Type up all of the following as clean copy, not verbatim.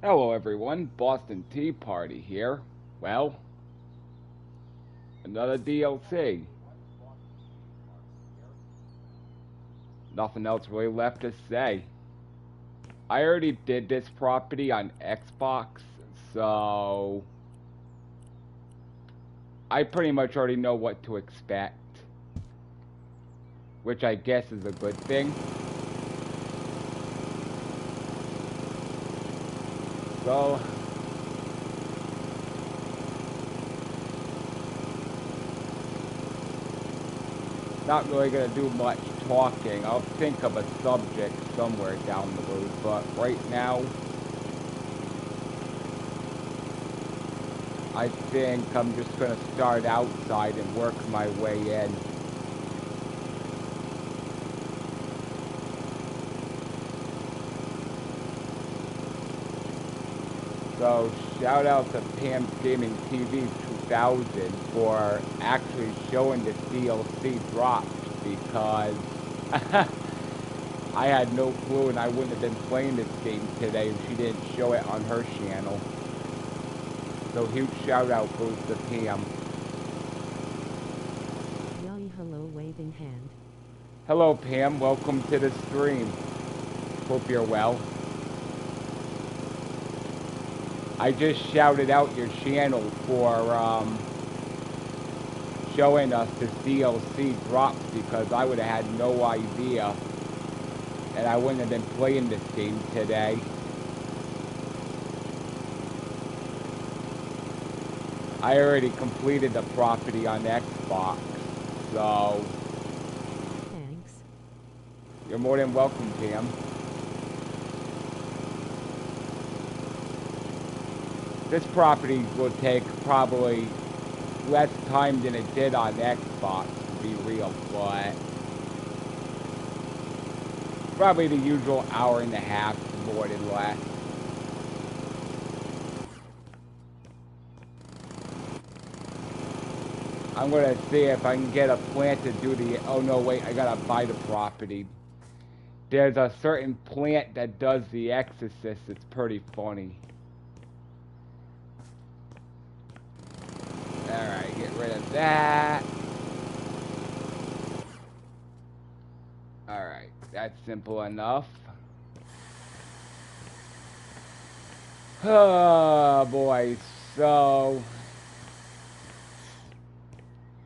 Hello everyone, Boston Tea Party here. Well, another DLC. Nothing else really left to say. I already did this property on Xbox, so I pretty much already know what to expect, which I guess is a good thing. So, not really gonna do much talking. I'll think of a subject somewhere down the road, but right now, I think I'm just gonna start outside and work my way in. So, shout out to Pam's Gaming TV 2000 for actually showing this DLC dropped, because I had no clue and I wouldn't have been playing this game today if she didn't show it on her channel. So huge shout out goes to Pam. Yay, hello, waving hand. Hello Pam, welcome to the stream. Hope you're well. I just shouted out your channel for showing us this DLC drops, because I would have had no idea and I wouldn't have been playing this game today. I already completed the property on Xbox, so Thanks. you're more than welcome, Pam. This property will take probably less time than it did on Xbox, to be real, but probably the usual hour and a half, more than less. I'm gonna see if I can get a plant to do the, oh no wait, I gotta buy the property. There's a certain plant that does the exorcist, it's pretty funny. Alright, get rid of that. Alright, that's simple enough. Oh boy, so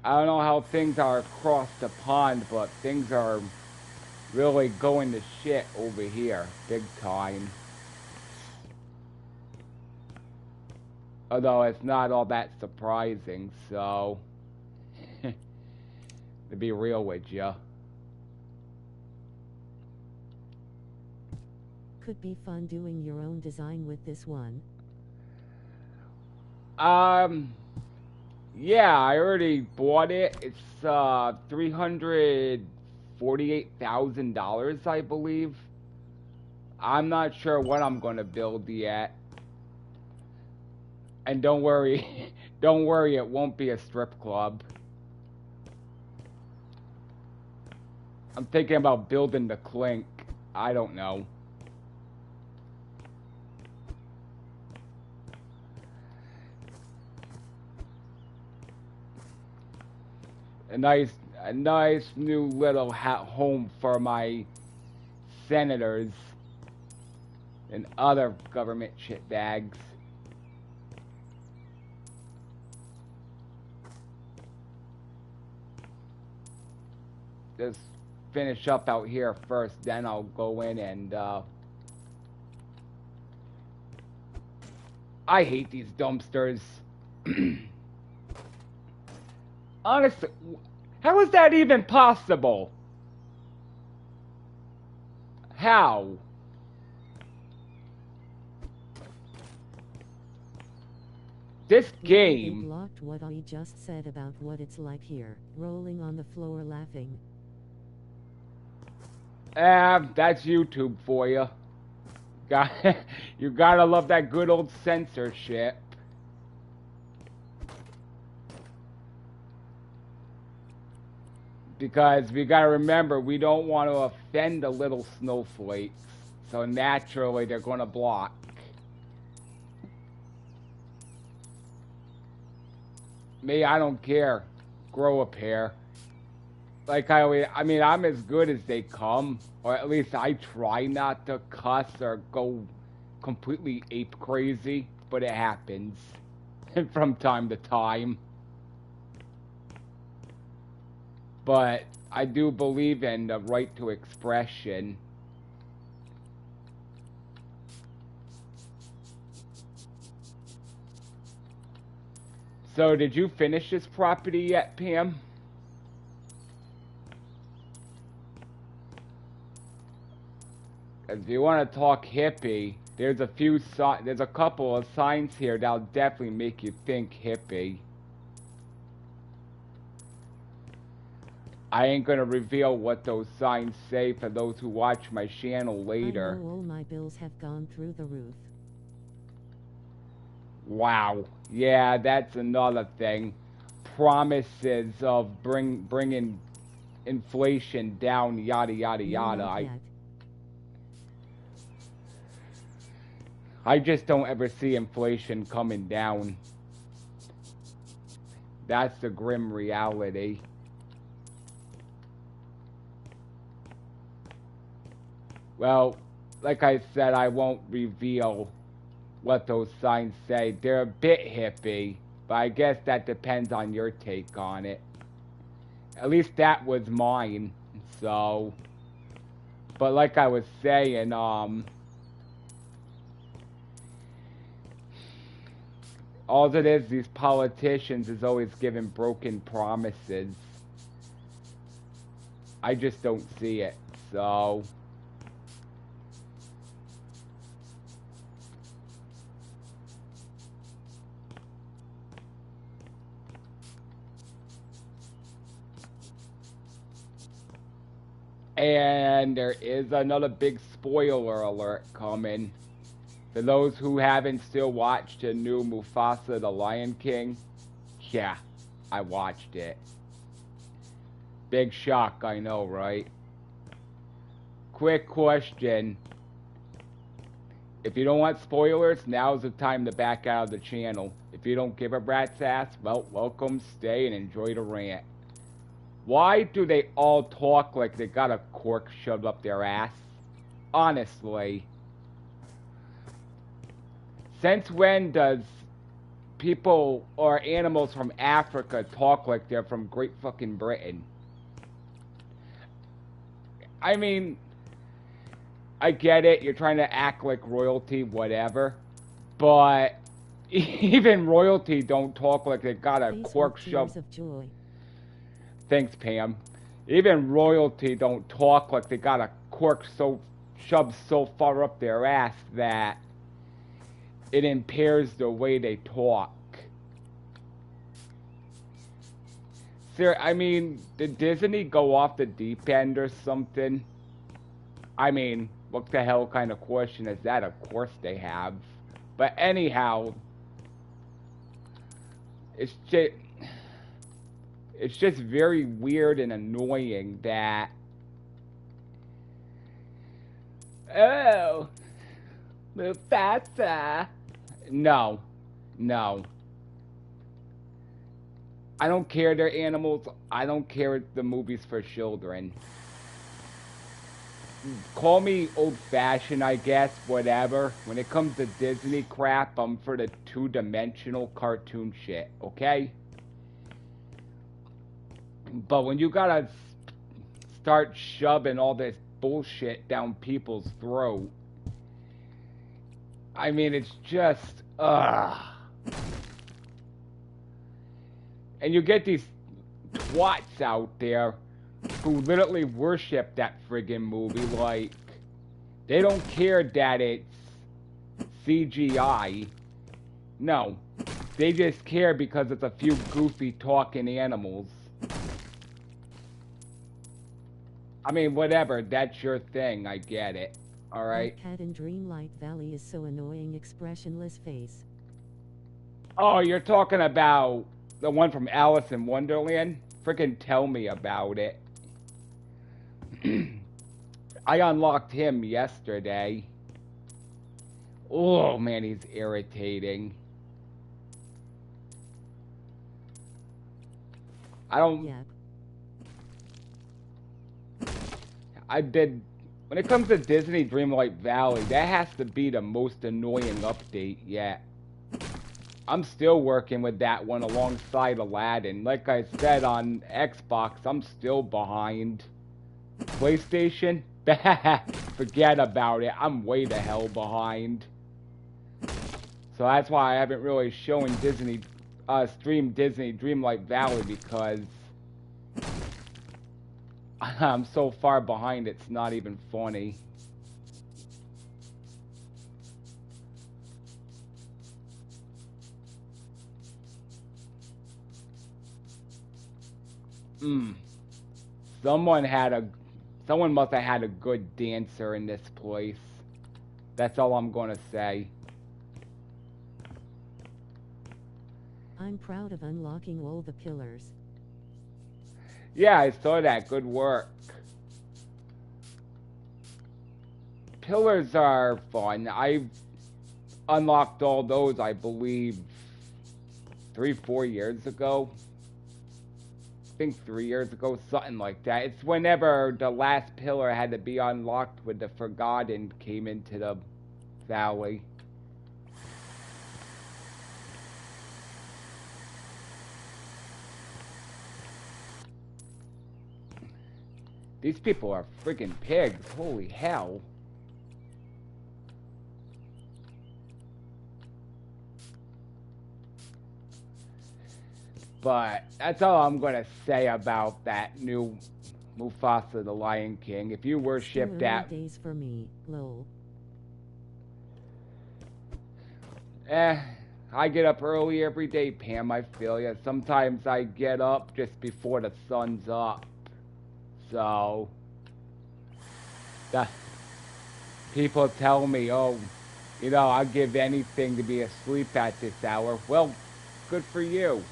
I don't know how things are across the pond, but things are really going to shit over here, big time. Although it's not all that surprising, so to be real with you. Could be fun doing your own design with this one. Yeah, I already bought it. It's $348,000, I believe. I'm not sure what I'm gonna build yet. And don't worry, don't worry, it won't be a strip club. I'm thinking about building the clink. I don't know. A nice new little home for my senators and other government shitbags. Just finish up out here first, then I'll go in and I hate these dumpsters. Honestly, how is that even possible? How? This game. They blocked what I just said about what it's like here, rolling on the floor laughing. That's YouTube for you. You gotta love that good old censorship. Because we gotta remember, we don't want to offend the little snowflakes. So naturally, they're gonna block. Me, I don't care. Grow a pair. Like I mean, I'm as good as they come, or at least I try not to cuss or go completely ape crazy, but it happens from time to time. But I do believe in the right to expression. So, did you finish this property yet, Pam? If you want to talk hippie, there's a couple of signs here that'll definitely make you think hippie. I ain't gonna reveal what those signs say for those who watch my channel later. I know all my bills have gone through the roof. Wow. Yeah, that's another thing. Promises of bringing inflation down, yada yada yada. I just don't ever see inflation coming down. That's the grim reality. Well, like I said, I won't reveal what those signs say. They're a bit hippie, but I guess that depends on your take on it. At least that was mine, so. But like I was saying, all it is, these politicians is always giving broken promises. I just don't see it, so. And there is another big spoiler alert coming. For those who haven't still watched the new Mufasa the Lion King, yeah, I watched it. Big shock, I know, right? Quick question. If you don't want spoilers, now's the time to back out of the channel. If you don't give a rat's ass, well, welcome, stay, and enjoy the rant. Why do they all talk like they got a cork shoved up their ass? Honestly. Since when does people or animals from Africa talk like they're from Great fucking Britain? I mean, I get it, you're trying to act like royalty, whatever. But even royalty don't talk like they got a cork shoved. Thanks, Pam. Even royalty don't talk like they got a cork shoved so far up their ass that it impairs the way they talk. Sir, I mean, did Disney go off the deep end or something? I mean, what the hell kind of question is that? Of course they have. But anyhow, it's just very weird and annoying that, oh, Mufasa. No. I don't care they're animals. I don't care the movie's for children. Call me old-fashioned, I guess, whatever. When it comes to Disney crap, I'm for the two-dimensional cartoon shit, okay? But when you gotta start shoving all this bullshit down people's throat, I mean, it's just, ugh. And you get these twats out there who literally worship that friggin' movie, like, they don't care that it's CGI. No, they just care because it's a few goofy talking animals. I mean, whatever, that's your thing, I get it. Alright? My cat in Dreamlight Valley is so annoying, expressionless face. Oh, you're talking about the one from Alice in Wonderland? Frickin' tell me about it. I unlocked him yesterday. Oh, man, he's irritating. I don't... Yep. When it comes to Disney Dreamlight Valley, that has to be the most annoying update yet. I'm still working with that one alongside Aladdin. Like I said, on Xbox, I'm still behind. PlayStation? Forget about it. I'm way the hell behind. So that's why I haven't really shown streamed Disney Dreamlight Valley, because I'm so far behind it's not even funny. Someone must have had a good dancer in this place. That's all I'm gonna say. I'm proud of unlocking all the pillars. Yeah, I saw that. Good work. Pillars are fun. I've unlocked all those, I believe, 3-4 years ago. I think 3 years ago, something like that. It's whenever the last pillar had to be unlocked when the Forgotten came into the valley. These people are freaking pigs. Holy hell. But that's all I'm going to say about that new Mufasa the Lion King. If you worship that... days for me, lol. I get up early every day, Pam, I feel ya. Sometimes I get up just before the sun's up. So... people tell me, oh, you know, I'll give anything to be asleep at this hour. Well, good for you.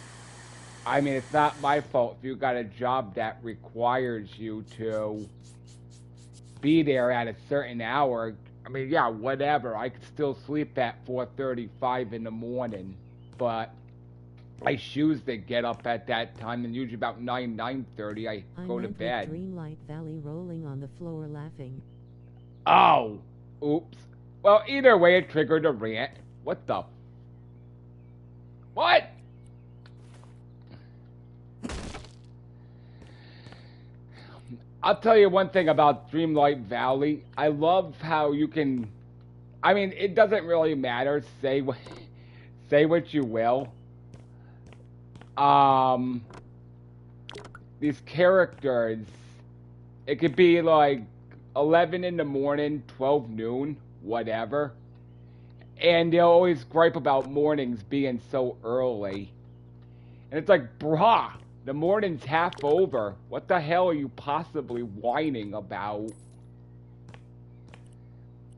I mean, it's not my fault if you got a job that requires you to be there at a certain hour. I mean, yeah, whatever. I could still sleep at 4:35 in the morning, but I choose to get up at that time, and usually about 9:30 I go to bed. Dreamlight Valley rolling on the floor laughing. Oh, oops. Well, either way, it triggered a rant. What the? What? I'll tell you one thing about Dreamlight Valley. I love how you can... I mean, it doesn't really matter. Say what you will. These characters, it could be like 11 in the morning, 12 noon, whatever. And they'll always gripe about mornings being so early. And it's like, brah, the morning's half over. What the hell are you possibly whining about?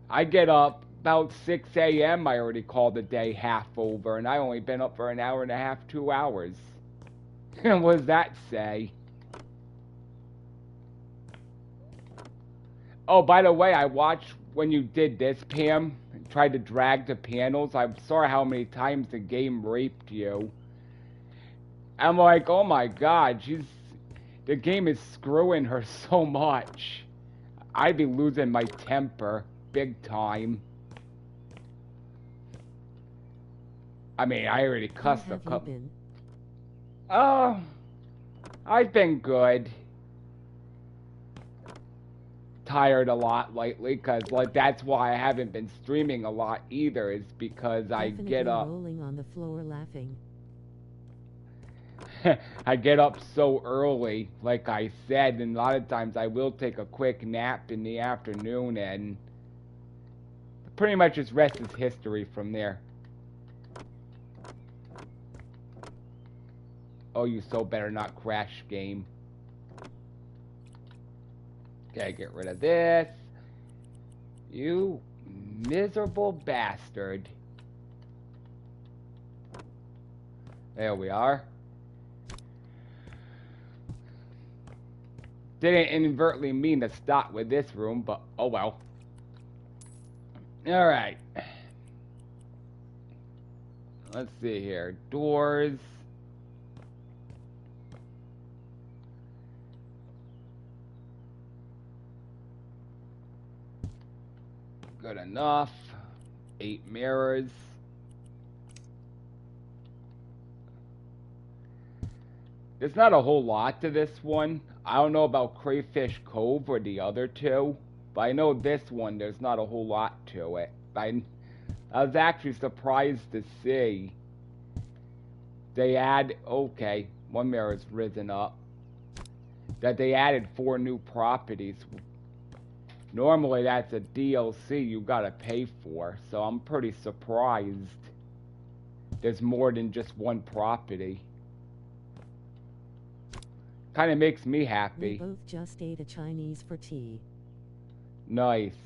I get up about 6 a.m. I already called the day half over, and I only been up for an hour and a half, 2 hours. What does that say? Oh, by the way, I watched when you did this, Pam, and tried to drag the panels. I saw how many times the game raped you. I'm like, oh my god, the game is screwing her so much. I'd be losing my temper, big time. I mean, I already cussed a couple. Oh, I've been good. Tired a lot lately, cause like that's why I haven't been streaming a lot either. Is because I get up. Rolling on the floor laughing. I get up so early, like I said, and a lot of times I will take a quick nap in the afternoon, and pretty much just rest is history from there. Oh, you so better not crash, game. Okay, get rid of this. You miserable bastard. There we are. Didn't inadvertently mean to stop with this room, but oh well. Alright. Let's see here. Doors. Good enough. 8 mirrors. There's not a whole lot to this one. I don't know about Crayfish Cove or the other two, but I know this one, there's not a whole lot to it. I was actually surprised to see they add, okay, one mirror's risen up, that they added 4 new properties. Normally that's a DLC you gotta pay for, so I'm pretty surprised there's more than just one property. Kinda makes me happy. We both just ate a Chinese for tea. Nice.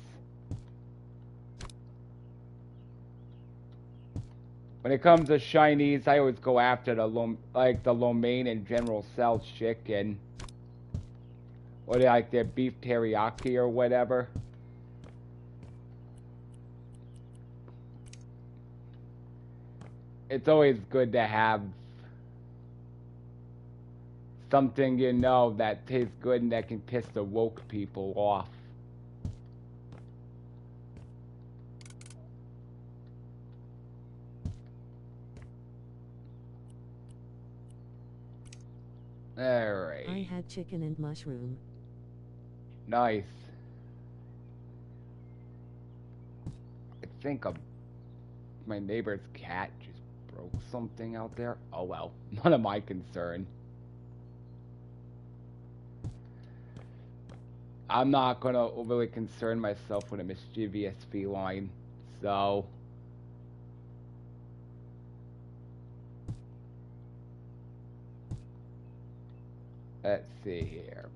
When it comes to Chinese, I always go after the lo mein and General Tso's chicken. Or like their beef teriyaki or whatever. It's always good to have something, you know, that tastes good and that can piss the woke people off. Alright. I had chicken and mushroom. Nice. I think my neighbor's cat just broke something out there. Oh well, none of my concern. I'm not gonna overly concern myself with a mischievous feline, so... Let's see here.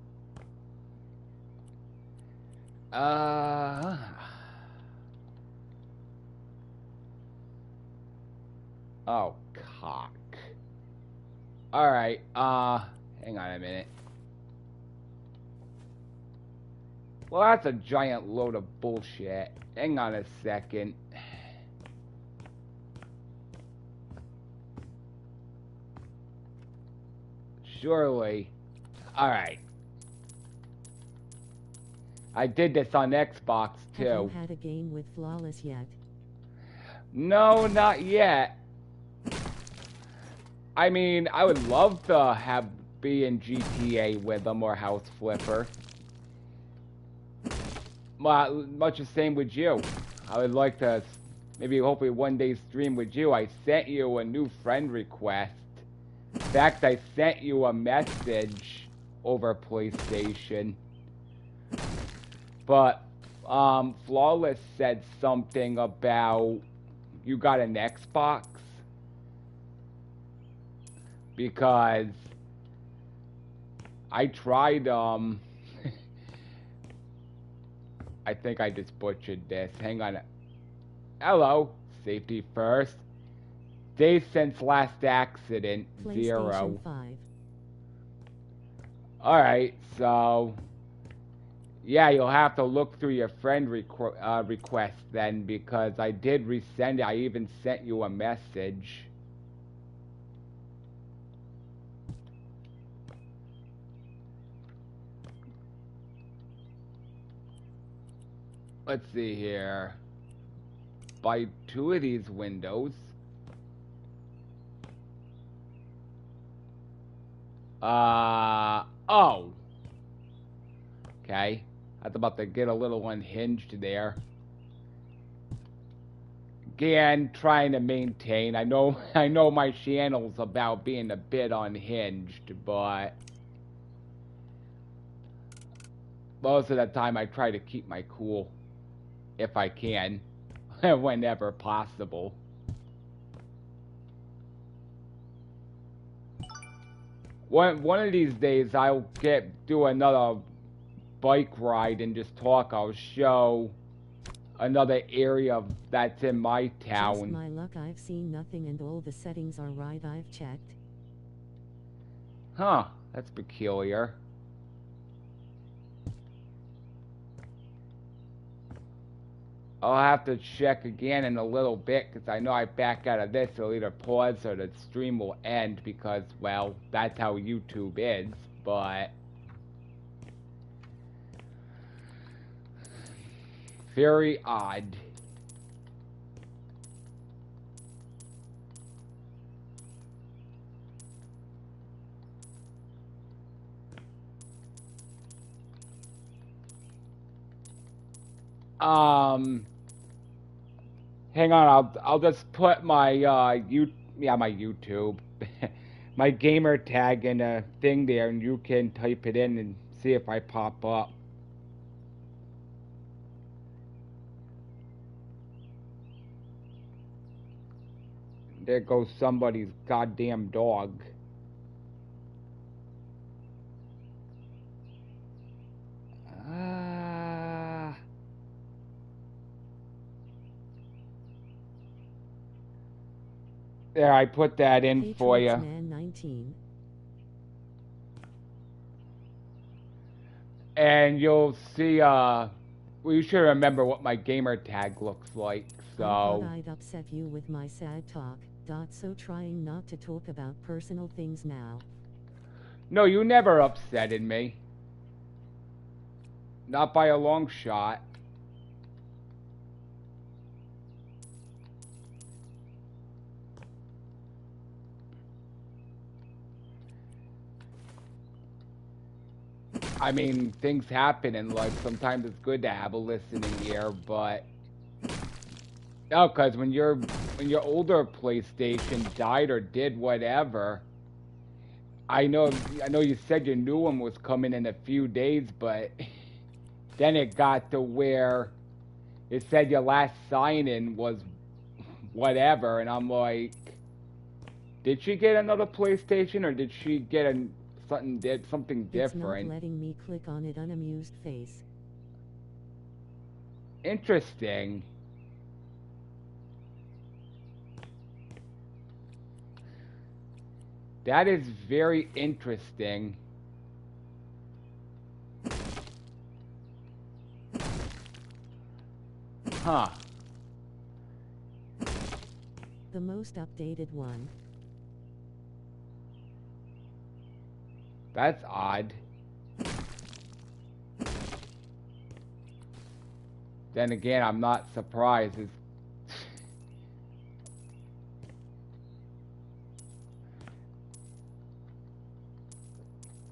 Oh, cock. Alright, hang on a minute. Well, that's a giant load of bullshit. Hang on a second. Surely. Alright. I did this on Xbox too. Have you had a game with Flawless yet? No, not yet. I mean, I would love to be in GTA with them or House Flipper. Much the same with you. I would like to maybe hopefully one day stream with you. I sent you a new friend request. In fact, I sent you a message over PlayStation. But Flawless said something about you got an Xbox. Because I tried I think I just butchered this. Hang on. Hello. Safety first. Days since last accident, 0. 5. Alright, so... Yeah, you'll have to look through your friend request then, because I did resend it. I even sent you a message. Let's see here. By 2 of these windows. Oh. Okay. I was about to get a little unhinged there. Again, trying to maintain. I know my channel's about being a bit unhinged, but most of the time I try to keep my cool if I can, whenever possible. One of these days I'll do another bike ride and just talk. I'll show another area that's in my town. Just my luck, I've seen nothing and all the settings are right. I've checked. Huh, that's peculiar. I'll have to check again in a little bit, because I know I back out of this, it'll either pause or the stream will end, because, well, that's how YouTube is, but... Very odd. Hang on, I'll just put my my YouTube, my gamer tag in a thing there, and you can type it in and see if I pop up. There goes somebody's goddamn dog. There, I put that in for you. Man 19. And you'll see, well, you should remember what my gamer tag looks like, so... I thought I'd upset you with my sad talk, so trying not to talk about personal things now. No, you never upsetted me. Not by a long shot. I mean, things happen in life. Sometimes it's good to have a listening ear, but... No, because when your older PlayStation died or did whatever... I know you said your new one was coming in a few days, but... Then it got to where... It said your last sign-in was... whatever, and I'm like... Did she get another PlayStation, or did she get something different? It's not letting me click on it, unamused face. Interesting. That is very interesting. Huh. The most updated one. That's odd. Then again, I'm not surprised.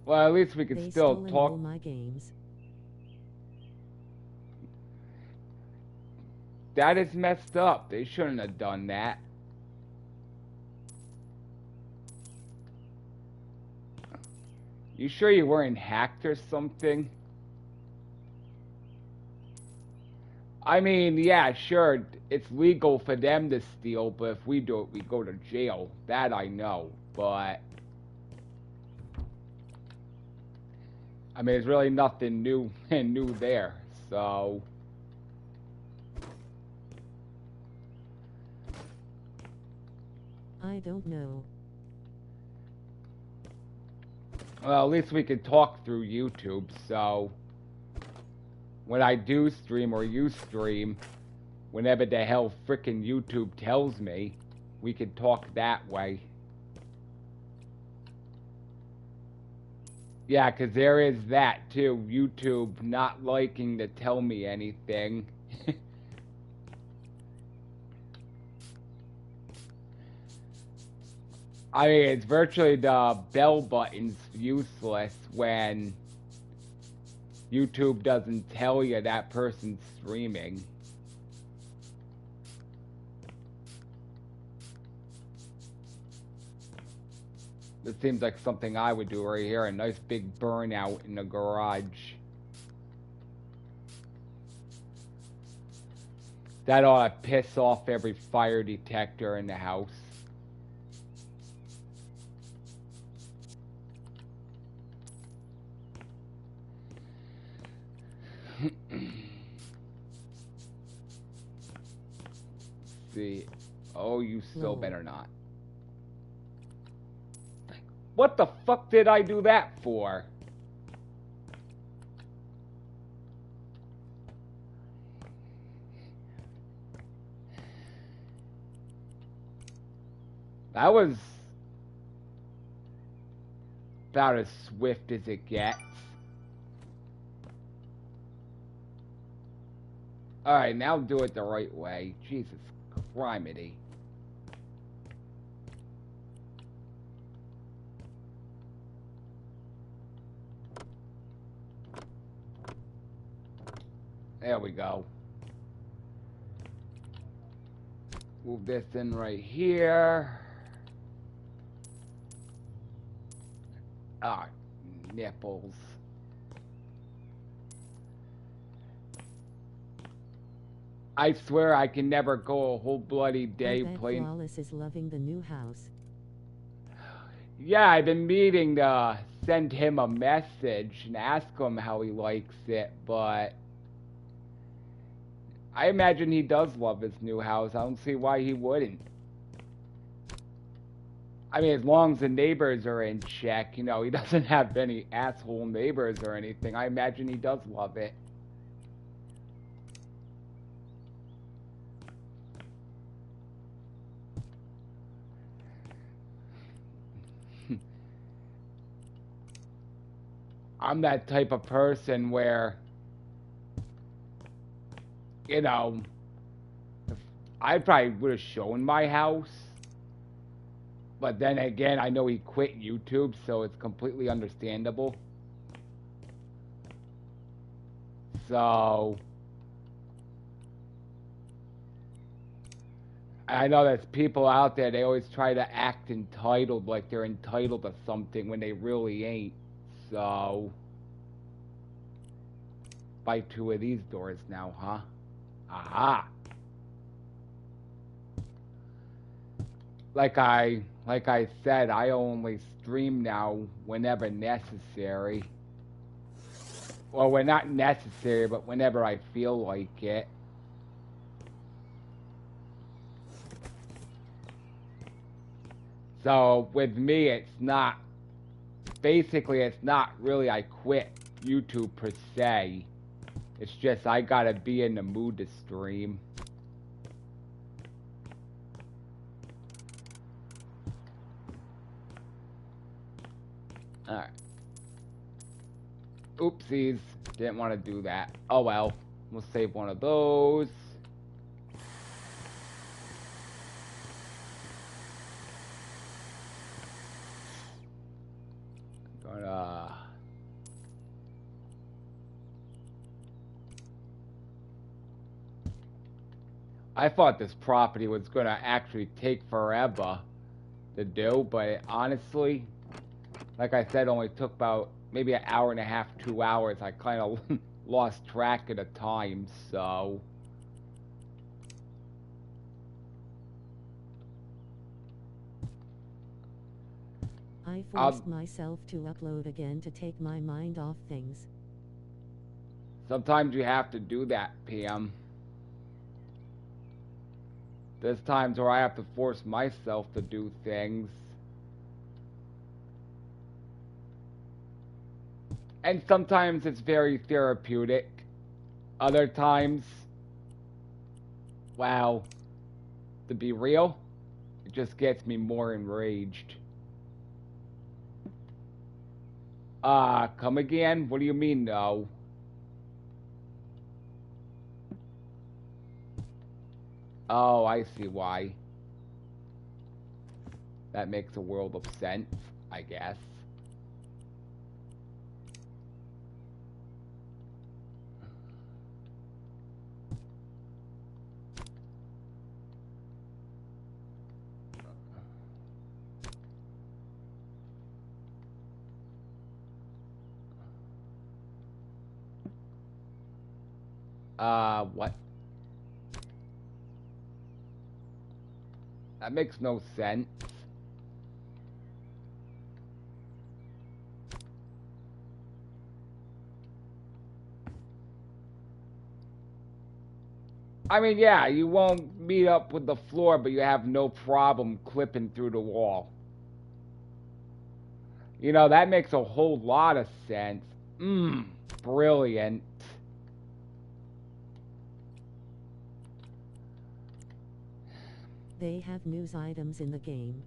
Well, at least we can still talk. All my games. That is messed up. They shouldn't have done that. You sure you weren't hacked or something? I mean, yeah, sure, it's legal for them to steal, but if we do it, we go to jail. That I know, but... I mean, there's really nothing new there, so... I don't know. Well, at least we can talk through YouTube, so... When I do stream or you stream, whenever the hell frickin' YouTube tells me, we can talk that way. Yeah, 'cause there is that, too. YouTube not liking to tell me anything. I mean, it's virtually the bell button's useless when YouTube doesn't tell you that person's streaming. This seems like something I would do right here. A nice big burnout in the garage. That ought to piss off every fire detector in the house. See. Oh, you still better not. What the fuck did I do that for? That was about as swift as it gets. Alright, now do it the right way. Jesus criminy. There we go. Move this in right here. Ah, nipples. I swear I can never go a whole bloody day playing. Flawless is loving the new house. Yeah, I've been meaning to send him a message and ask him how he likes it, but I imagine he does love his new house. I don't see why he wouldn't. I mean, as long as the neighbors are in check, you know, he doesn't have any asshole neighbors or anything. I imagine he does love it. I'm that type of person where, you know, I probably would have shown my house. But then again, I know he quit YouTube, so it's completely understandable. So, I know there's people out there, they always try to act entitled, like they're entitled to something when they really ain't. So, buy 2 of these doors now, huh? Aha! Like I said, I only stream now whenever necessary. Well, when not necessary, but whenever I feel like it. So, with me, it's not... Basically, it's not really I quit YouTube per se. It's just I gotta be in the mood to stream. Alright. Oopsies. Didn't want to do that. Oh well. We'll save one of those. Gonna... I thought this property was gonna actually take forever to do, but honestly, like I said, only took about maybe an hour and a half, 2 hours. I kind of lost track of the time, so... I forced myself to upload again to take my mind off things. Sometimes you have to do that, PM. There's times where I have to force myself to do things. And sometimes it's very therapeutic. Other times, well, to be real, it just gets me more enraged. Come again? What do you mean, no? Oh, I see why. That makes a world of sense, I guess. What? That makes no sense. I mean, yeah, you won't meet up with the floor, but you have no problem clipping through the wall. You know, that makes a whole lot of sense. Brilliant. They have news items in the game.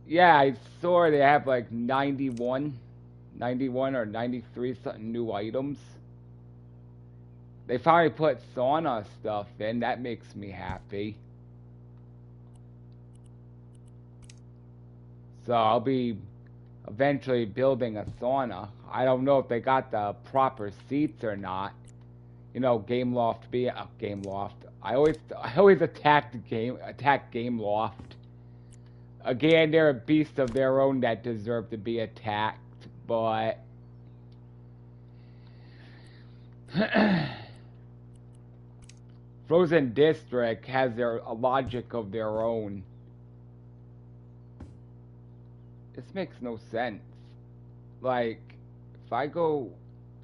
Yeah, I saw they have like 91 or 93 something new items. They finally put sauna stuff in. That makes me happy. So I'll be eventually building a sauna. I don't know if they got the proper seats or not. You know, Game Loft be Game Loft. I always attack Game Loft. Again, they're a beast of their own that deserve to be attacked, but Frozen District has a logic of their own. This makes no sense. Like, if I go...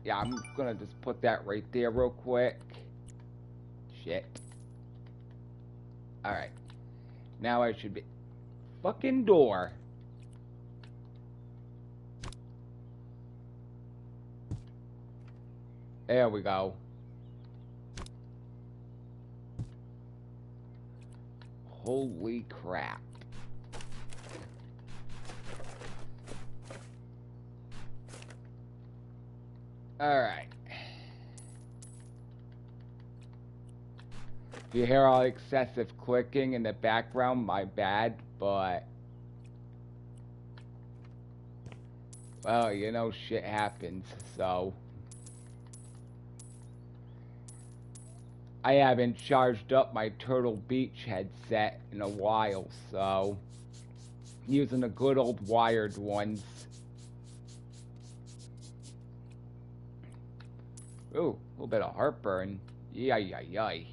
Yeah, I'm gonna just put that right there real quick. Shit. Alright. Now I should be... Fucking door. There we go. Holy crap. Alright. If you hear all excessive clicking in the background, my bad, but... Well, you know, shit happens, so... I haven't charged up my Turtle Beach headset in a while, so... Using the good old wired ones. Ooh, a little bit of heartburn. Yay.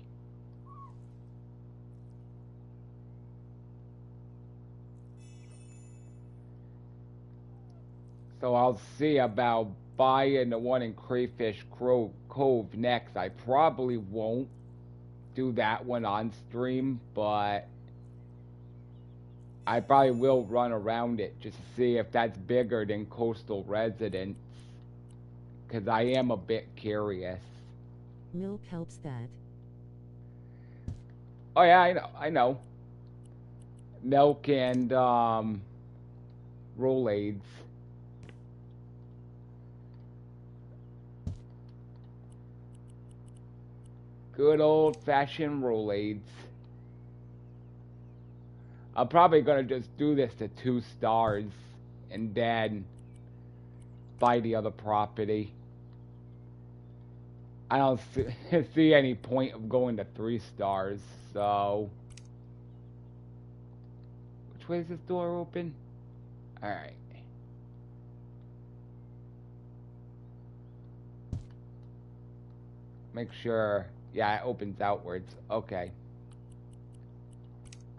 So I'll see about buying the one in Crayfish Cove next. I probably won't do that one on stream, but I probably will run around it just to see if that's bigger than Coastal Residence. Because I am a bit curious. Milk helps that. Oh yeah, I know. Milk and Rolaids. Good old-fashioned Rolaids. I'm probably gonna just do this to 2 stars and then buy the other property. I don't see any point of going to 3 stars, so... Which way is this door open? Alright. Make sure... Yeah, it opens outwards. Okay.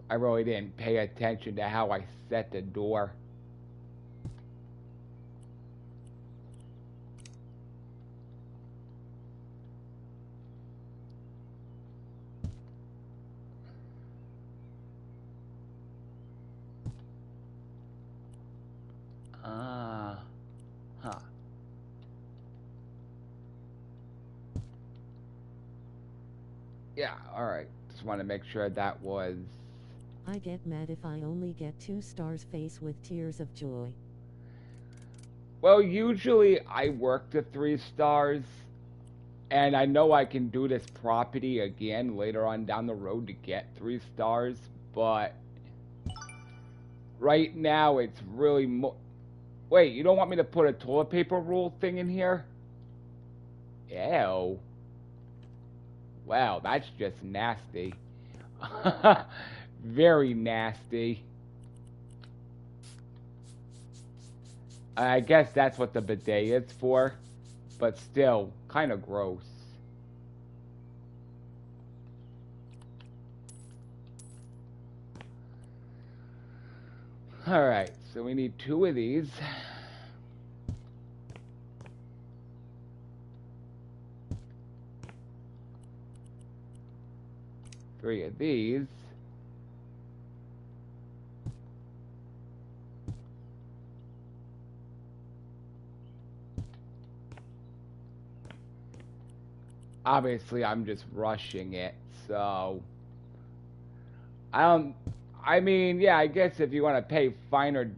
I really didn't pay attention to how I set the door. Yeah, alright. Just want to make sure that was... I get mad if I only get 2 stars face with tears of joy. Well, usually I work to 3 stars. And I know I can do this property again later on down the road to get 3 stars. But... right now it's really Wait, you don't want me to put a toilet paper roll thing in here? Ew. Wow, that's just nasty. Very nasty. I guess that's what the bidet is for. But still, kind of gross. Alright, so we need 2 of these. Three of these. Obviously, I'm just rushing it, so... I mean, yeah, I guess if you want to pay finer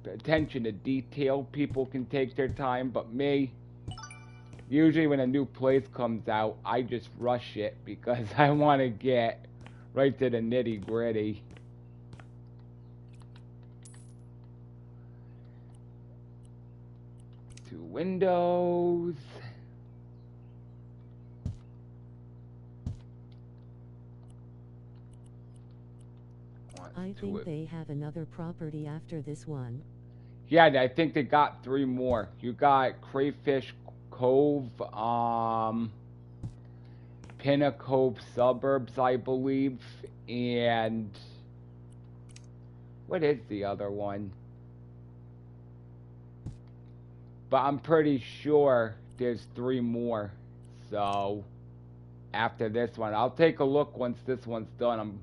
attention to detail, people can take their time, but me... Usually when a new place comes out, I just rush it because I want to get right to the nitty gritty. Two windows. I think they have another property after this one. Yeah, I think they got 3 more. You got Crayfish Cove, Pinna Cove Suburbs, I believe, and what is the other one? But I'm pretty sure there's 3 more. So after this one, I'll take a look once this one's done.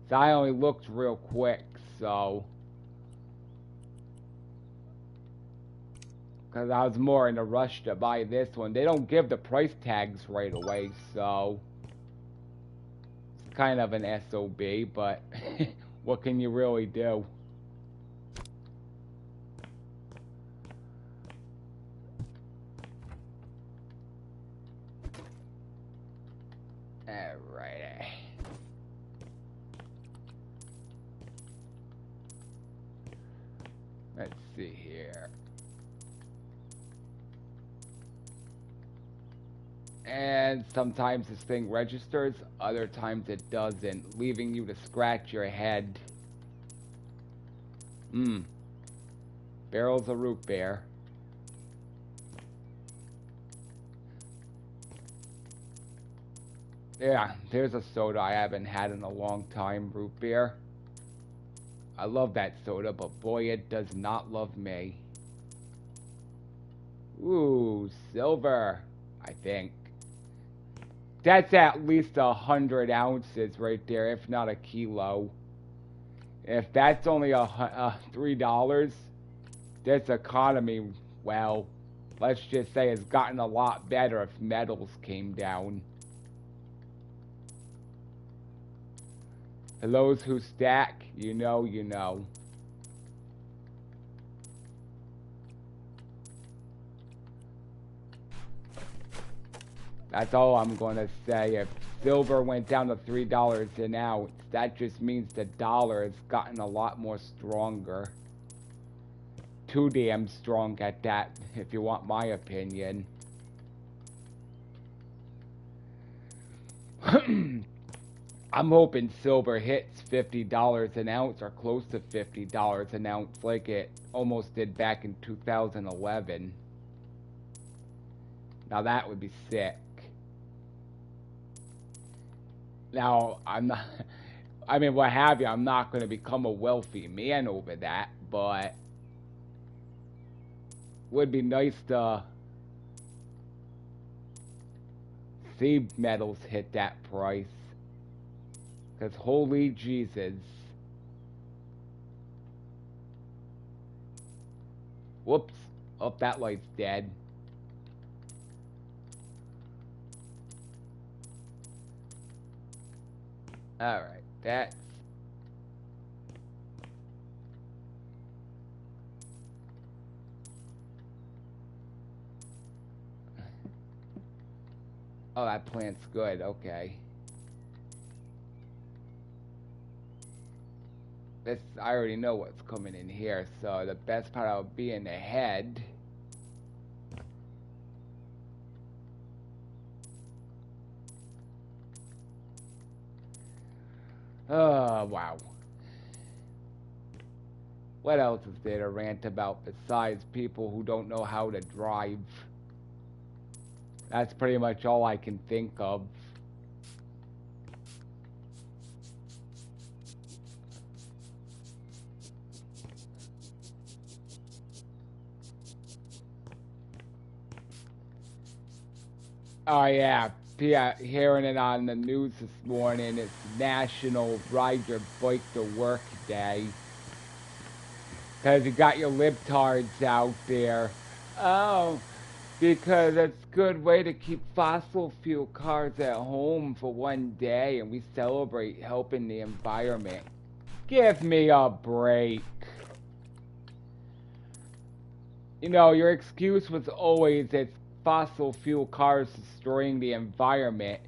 I only looked real quick, so because I was more in a rush to buy this one. They don't give the price tags right away, so it's kind of an SOB, but what can you really do? Alright. Let's see here. And sometimes this thing registers, other times it doesn't, leaving you to scratch your head. Barrels of root beer. Yeah, there's a soda I haven't had in a long time, root beer. I love that soda, but boy, it does not love me. Ooh, silver, I think. That's at least 100 ounces right there, if not a kilo. If that's only $3, this economy, well, let's just say it's gotten a lot better if metals came down. For those who stack, you know, you know. That's all I'm gonna say. If silver went down to $3 an ounce, that just means the dollar has gotten a lot more stronger. Too damn strong at that, if you want my opinion. I'm hoping silver hits $50 an ounce or close to $50 an ounce like it almost did back in 2011. Now that would be sick. Now, I mean, what have you, I'm not going to become a wealthy man over that, but would be nice to see metals hit that price. Because holy Jesus. Whoops. Oh, that light's dead. Alright, that's... Oh, that plant's good, okay. This, I already know what's coming in here, so the best part will be in the head. Oh, wow. What else is there to rant about besides people who don't know how to drive? That's pretty much all I can think of. Oh yeah, hearing it on the news this morning, it's National Ride Your Bike to Work Day. Because you got your libtards out there. Oh, because it's a good way to keep fossil fuel cars at home for one day, and we celebrate helping the environment. Give me a break. You know, your excuse was always it's fossil fuel cars destroying the environment,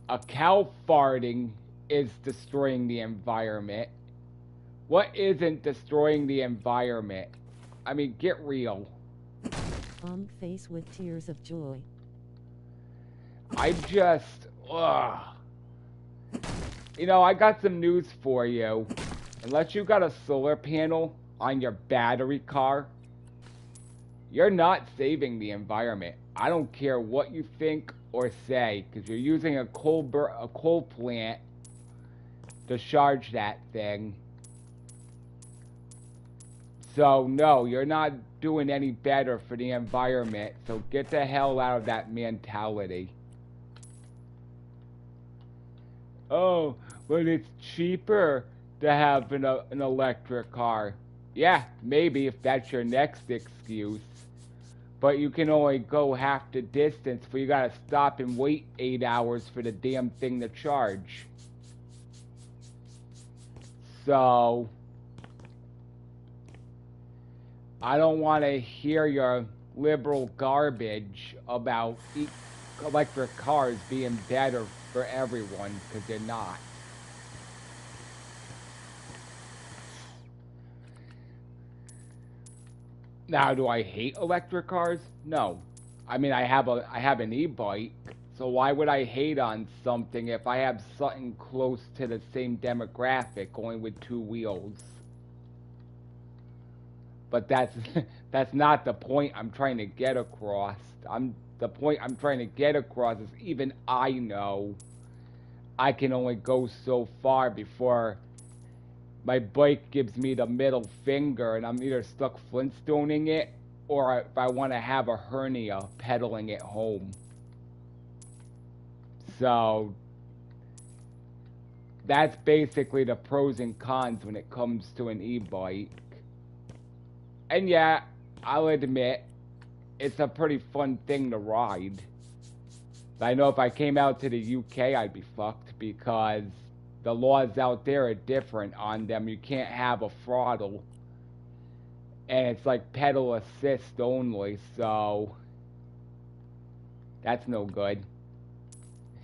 a cow farting is destroying the environment. What isn't destroying the environment? I mean, get real. Face with tears of joy. I just, ugh. You know, I got some news for you. Unless you got a solar panel on your battery car, you're not saving the environment. I don't care what you think or say, because you're using a coal plant to charge that thing. So, no, you're not doing any better for the environment, so get the hell out of that mentality. Oh, but it's cheaper to have an electric car. Yeah, maybe if that's your next excuse. But you can only go half the distance, for you gotta stop and wait 8 hours for the damn thing to charge. So, I don't want to hear your liberal garbage about electric cars being better for everyone, because they're not. Now, do I hate electric cars? No. I mean, I have an e-bike, so why would I hate on something if I have something close to the same demographic, going with 2 wheels? But that's not the point I'm trying to get across. The point I'm trying to get across is even I know I can only go so far before my bike gives me the middle finger, and I'm either stuck Flintstoning it, or if I want to have a hernia pedaling it home. So that's basically the pros and cons when it comes to an e-bike. And yeah, I'll admit, it's a pretty fun thing to ride. But I know if I came out to the UK, I'd be fucked, because the laws out there are different on them. You can't have a throttle. And it's like pedal assist only, so that's no good.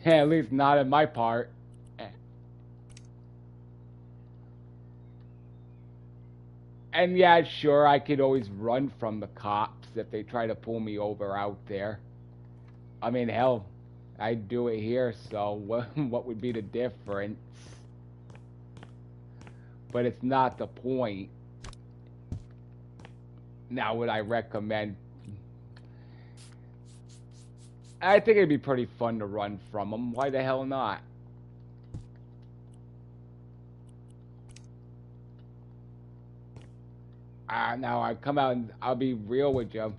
At least not in my part. And yeah, sure, I could always run from the cops if they try to pull me over out there. I mean, hell, I'd do it here, so what would be the difference? But it's not the point. Now, would I recommend? I think it'd be pretty fun to run from them. Why the hell not? Now I come out and I'll be real with you.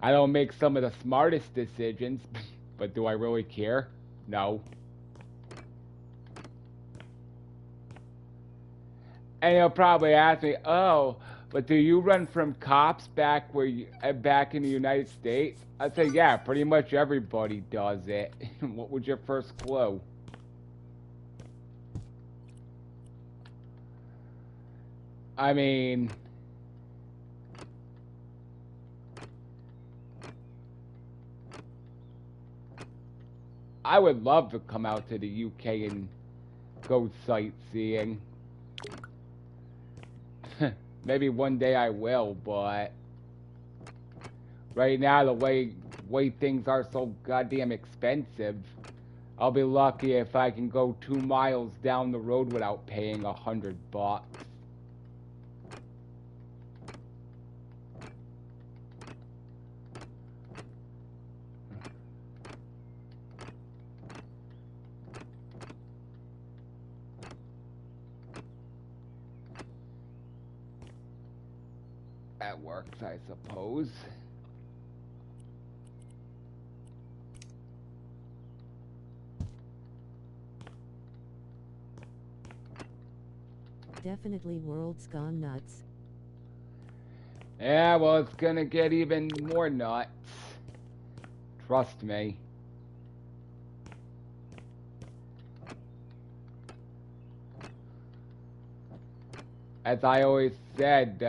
I don't make some of the smartest decisions, but do I really care? No. And you'll probably ask me, oh, but do you run from cops back back in the United States? I'd say, yeah, pretty much everybody does it. What was your first clue? I mean, I would love to come out to the UK and go sightseeing. Maybe one day I will, but right now the way things are so goddamn expensive, I'll be lucky if I can go 2 miles down the road without paying $100. That works, I suppose. Definitely world's gone nuts. Yeah, well, it's gonna get even more nuts. Trust me. As I always said,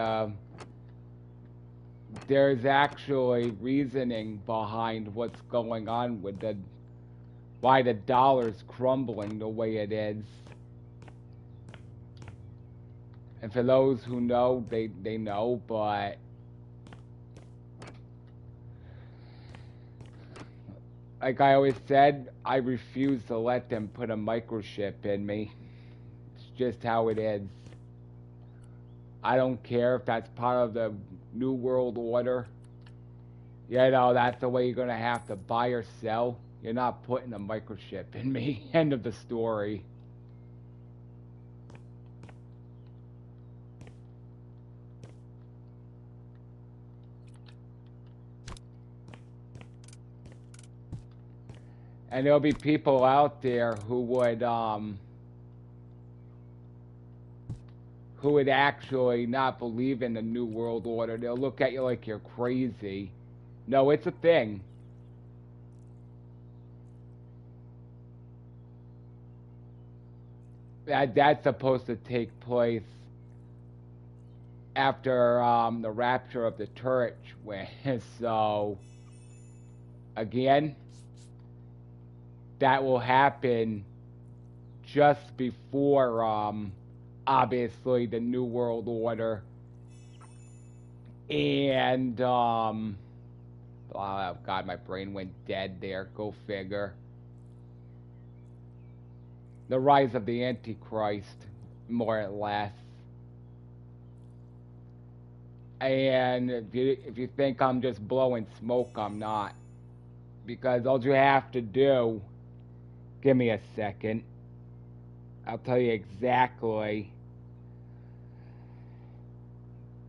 there's actually reasoning behind what's going on with why the dollar's crumbling the way it is. And for those who know, they know, but like I always said, I refuse to let them put a microchip in me. It's just how it is. I don't care if that's part of the New World Order. You know, that's the way you're going to have to buy or sell. You're not putting a microchip in me. End of the story. And there'll be people out there who would actually not believe in the New World Order. They'll look at you like you're crazy. No, it's a thing. That's supposed to take place after the rapture of the church. So, again, that will happen just before, obviously, the New World Order. And, oh, God, my brain went dead there. Go figure. The rise of the Antichrist, more or less. And if you think I'm just blowing smoke, I'm not. Because all you have to do, give me a second, I'll tell you exactly.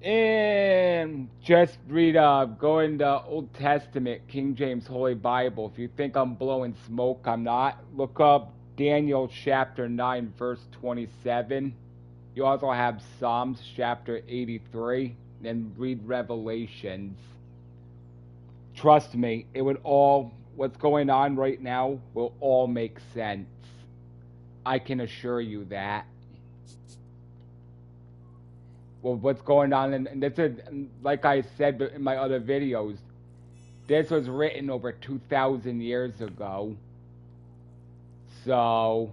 And just read, go into Old Testament, King James Holy Bible. If you think I'm blowing smoke, I'm not. Look up Daniel chapter 9, verse 27. You also have Psalms chapter 83. Then read Revelations. Trust me, it would all, what's going on right now will all make sense. I can assure you that. Well, what's going on, and this is, like I said in my other videos, this was written over 2,000 years ago. So,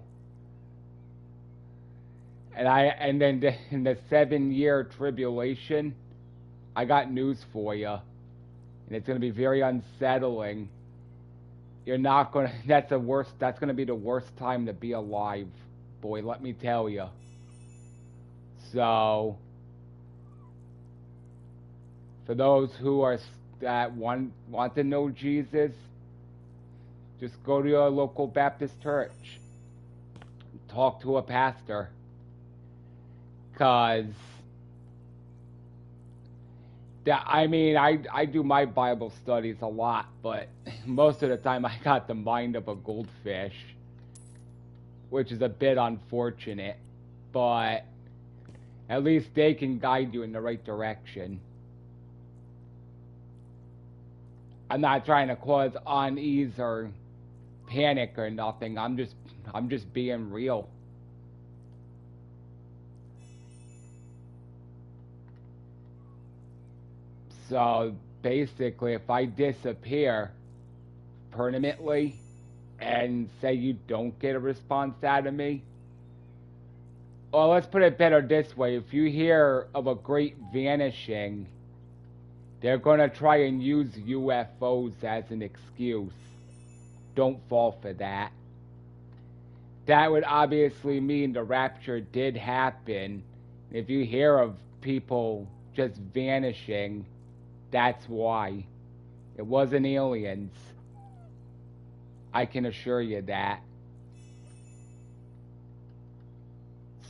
and then in the 7-year tribulation, I got news for you. And it's going to be very unsettling. You're not going to, that's going to be the worst time to be alive. Boy, let me tell you. So, for those who are, that want to know Jesus, just go to your local Baptist church. Talk to a pastor. Because, I mean, I do my Bible studies a lot, but most of the time I got the mind of a goldfish, which is a bit unfortunate, but at least they can guide you in the right direction. I'm not trying to cause unease or panic or nothing. I'm just being real. So basically, if I disappear permanently and say you don't get a response out of me, well, let's put it better this way. If you hear of a great vanishing, they're going to try and use UFOs as an excuse. Don't fall for that. That would obviously mean the rapture did happen. If you hear of people just vanishing, that's why. It wasn't aliens. I can assure you that.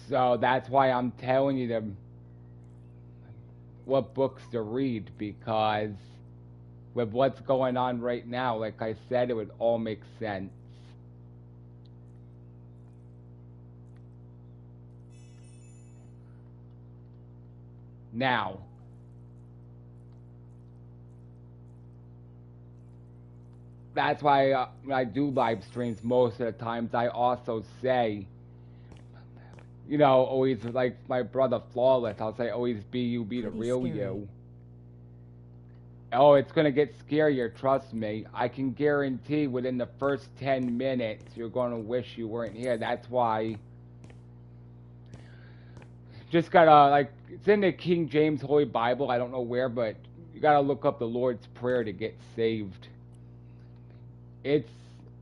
So that's why I'm telling you what books to read, because with what's going on right now, like I said, it would all make sense. Now, that's why when I do live streams, most of the times I also say, you know, always, like my brother Flawless, I'll say always be you, be the Pretty real scary. you. Oh, it's gonna get scarier, trust me. I can guarantee within the first 10 minutes you're gonna wish you weren't here. That's why. Just gotta, like, it's in the King James Holy Bible, I don't know where, but you gotta look up the Lord's Prayer to get saved. It's,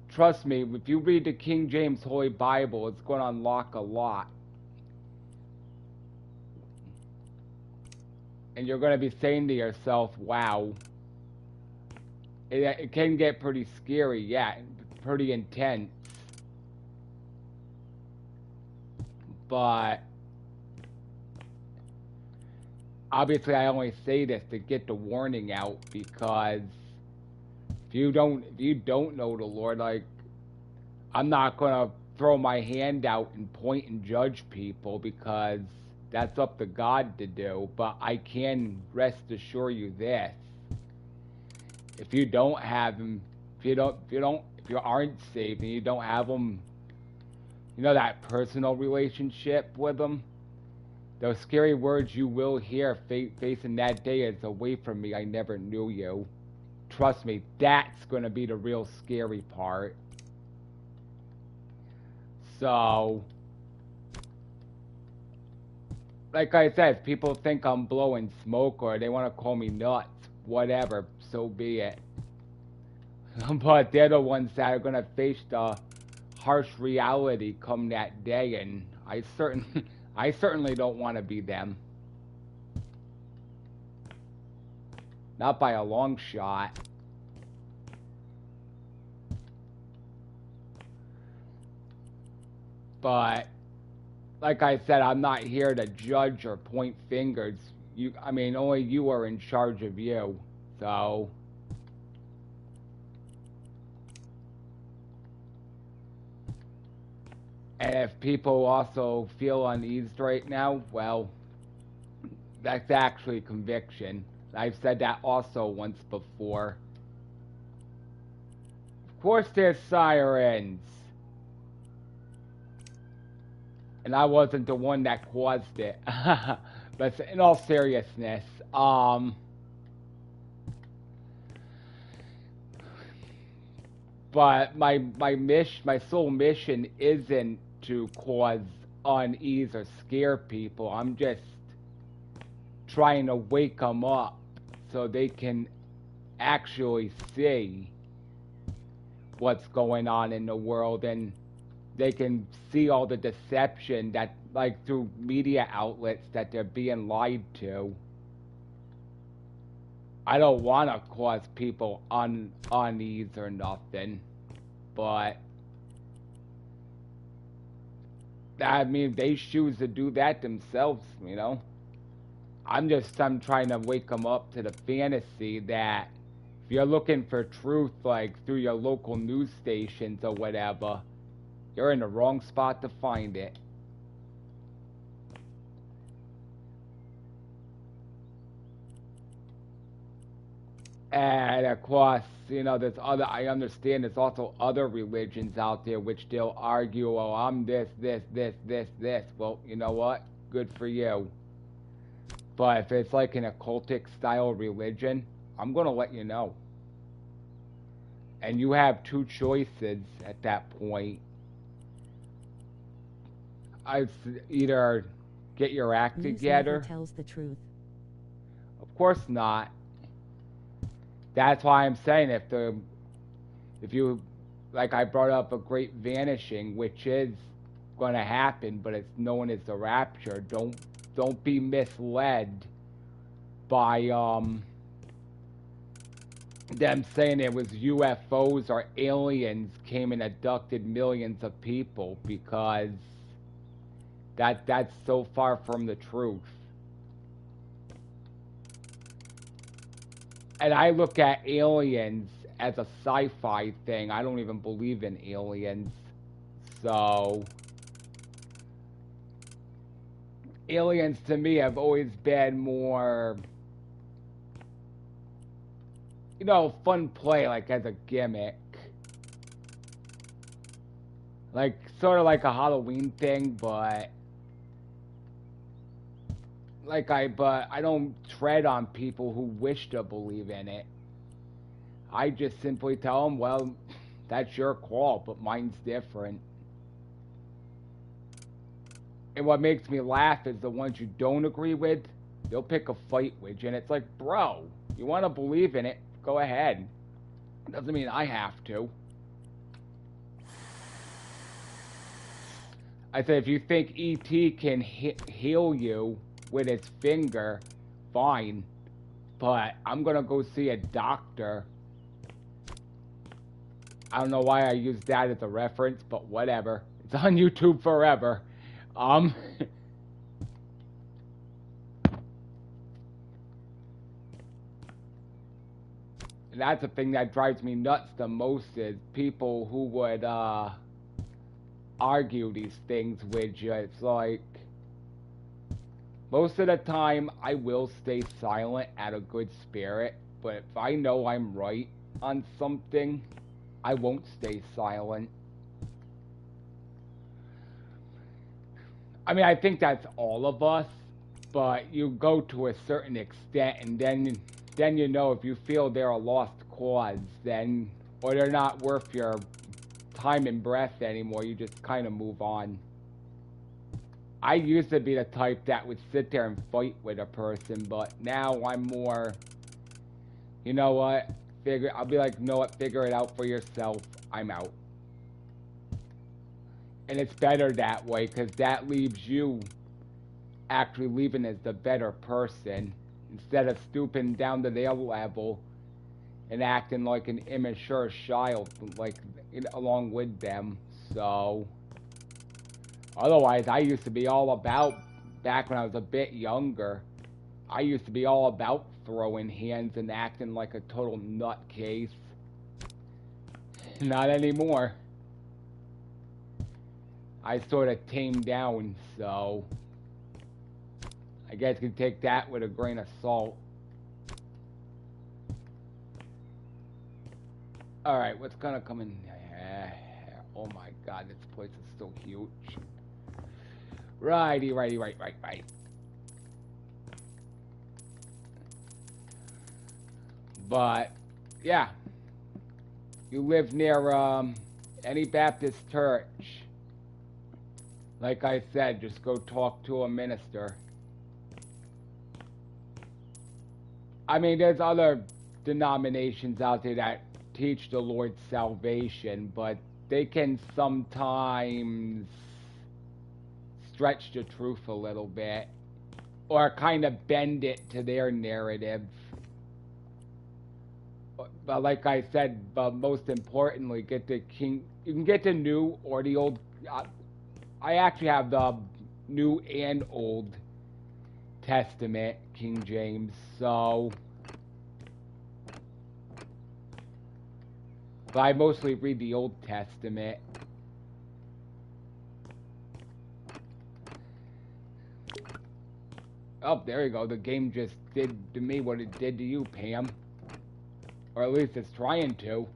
trust me, if you read the King James Holy Bible, it's gonna unlock a lot. And you're gonna be saying to yourself, wow. It can get pretty scary, yeah, pretty intense. But obviously I only say this to get the warning out, because if you don't know the Lord, like, I'm not gonna throw my hand out and point and judge people, because that's up to God to do. But I can rest assure you this: if you don't have him, if you aren't saved and you don't have him, you know, that personal relationship with him, those scary words you will hear facing that day is, away from me, I never knew you. Trust me, that's going to be the real scary part. So, like I said, if people think I'm blowing smoke or they want to call me nuts, whatever, so be it. But they're the ones that are going to face the harsh reality come that day, and I certainly don't want to be them. Not by a long shot. But like I said, I'm not here to judge or point fingers. I mean, only you are in charge of you. So and if people also feel uneased right now, well, that's actually conviction. I've said that also once before. Of course there's sirens. And I wasn't the one that caused it. But in all seriousness, but my sole mission isn't to cause unease or scare people. I'm just trying to wake them up so they can actually see what's going on in the world, and they can see all the deception that, like, through media outlets, that they're being lied to. I don't want to cause people unease or nothing, but I mean, they choose to do that themselves, you know. I'm trying to wake them up to the fantasy that if you're looking for truth, like, through your local news stations or whatever, you're in the wrong spot to find it. And of course, you know, I understand there's also other religions out there which they'll argue, oh, I'm this. Well, you know what? Good for you. But if it's like an occultic style religion, I'm going to let you know. And you have two choices at that point. I'd either get your act News together. never tells the truth. Of course not. That's why I'm saying if you, like I brought up a great vanishing, which is going to happen, but it's known as the rapture. Don't be misled by them saying it was UFOs or aliens came and abducted millions of people, because that's so far from the truth. And I look at aliens as a sci-fi thing. I don't even believe in aliens. So aliens to me have always been more, you know, fun play, like as a gimmick. Like, sort of like a Halloween thing, but but I don't tread on people who wish to believe in it. I just simply tell them, well, that's your call, but mine's different. And what makes me laugh is the ones you don't agree with, they'll pick a fight with you, and it's like, bro, you want to believe in it, go ahead. Doesn't mean I have to. I said, if you think E.T. can heal you with its finger, fine. But I'm going to go see a doctor. I don't know why I used that as a reference, but whatever. It's on YouTube forever. And that's the thing that drives me nuts the most is people who would argue these things with you. It's like, most of the time I will stay silent out of good spirit, but if I know I'm right on something, I won't stay silent. I mean, I think that's all of us, but you go to a certain extent, and then you know if you feel they're a lost cause, then, or they're not worth your time and breath anymore, you just kind of move on. I used to be the type that would sit there and fight with a person, but now I'm more, you know what, I'll be like, you know what, figure it out for yourself, I'm out. And it's better that way, because that leaves you actually leaving as the better person, instead of stooping down to their level and acting like an immature child, like, along with them. So, otherwise, I used to be all about, back when I was a bit younger, I used to be all about throwing hands and acting like a total nutcase. Not anymore. I sort of tamed down, so I guess you can take that with a grain of salt. Alright, what's gonna come in? Oh my god, this place is so huge. Righty. But, yeah. You live near, any Baptist church. Like I said, just go talk to a minister. I mean, there's other denominations out there that teach the Lord's salvation, but they can sometimes stretch the truth a little bit, or kind of bend it to their narrative. But like I said, but most importantly, get the you can get the new or the old. I actually have the New and Old Testament, King James, so. But I mostly read the Old Testament. Oh, there you go. The game just did to me what it did to you, Pam. Or at least it's trying to.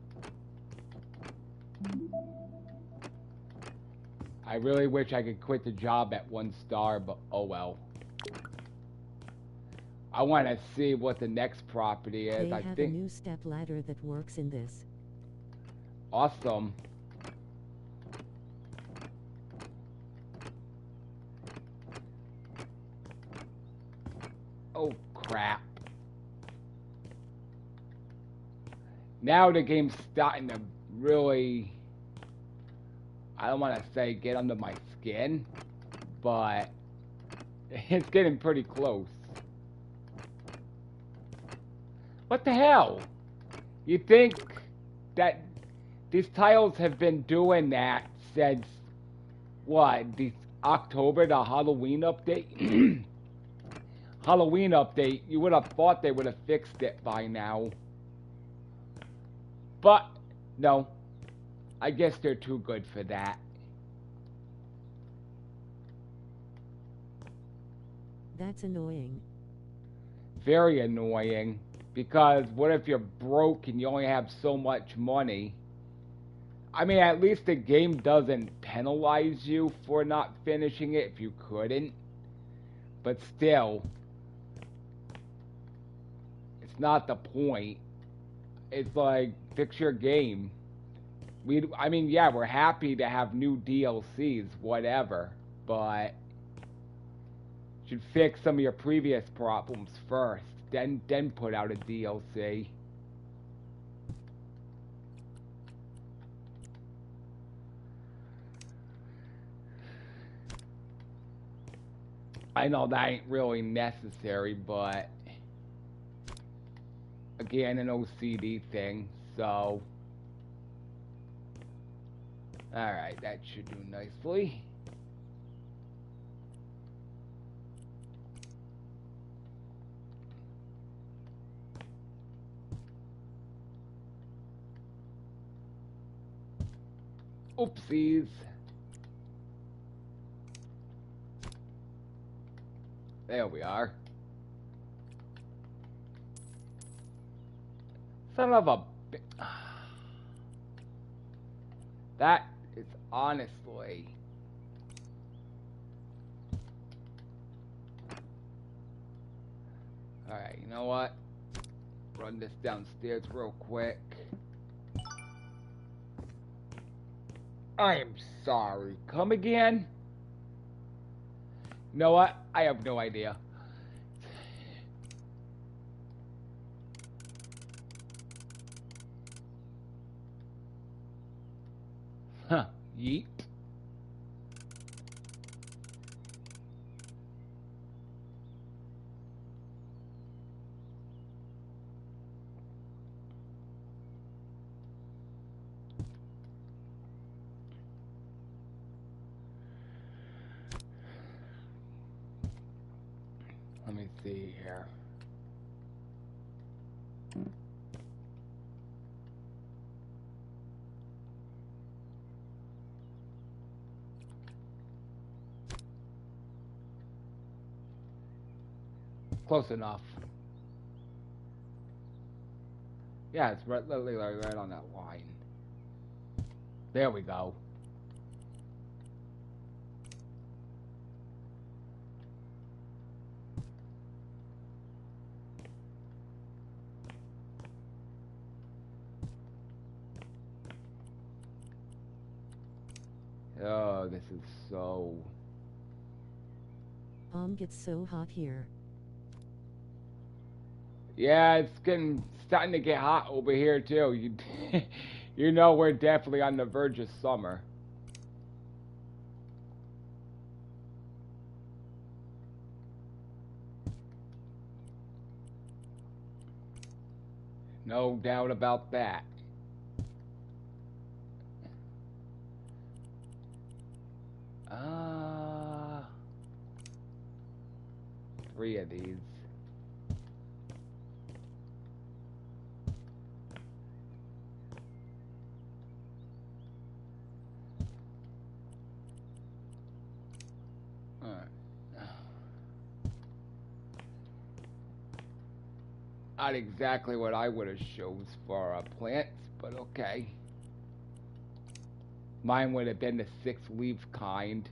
I really wish I could quit the job at 1 star, but oh well. I want to see what the next property is. They have a new step ladder that works in this. Awesome. Oh crap. Now the game's starting to really, I don't want to say get under my skin, but it's getting pretty close. What the hell? You think that these tiles have been doing that since, what, the October, the Halloween update? Halloween update, you would have thought they would have fixed it by now. But, no. I guess they're too good for that. That's annoying. Very annoying. Because what if you're broke and you only have so much money? I mean, at least the game doesn't penalize you for not finishing it if you couldn't. But still, it's not the point. It's like, fix your game. I mean, yeah, we're happy to have new DLCs, whatever, but you should fix some of your previous problems first, then put out a DLC. I know that ain't really necessary, but again, an OCD thing, so alright, that should do nicely. Oopsies. There we are. Son of a... That is honestly... Alright, you know what? Run this downstairs real quick. I am sorry. Come again? You know what? I have no idea. Huh. Yeet. Let me see here. Close enough. Yeah, it's literally right on that line. There we go. Oh, this is so... Gets so hot here. Yeah, it's starting to get hot over here too. You know, we're definitely on the verge of summer. No doubt about that. Three of these. Not exactly what I would have chose for plants, but okay. Mine would have been the 6-leaf kind.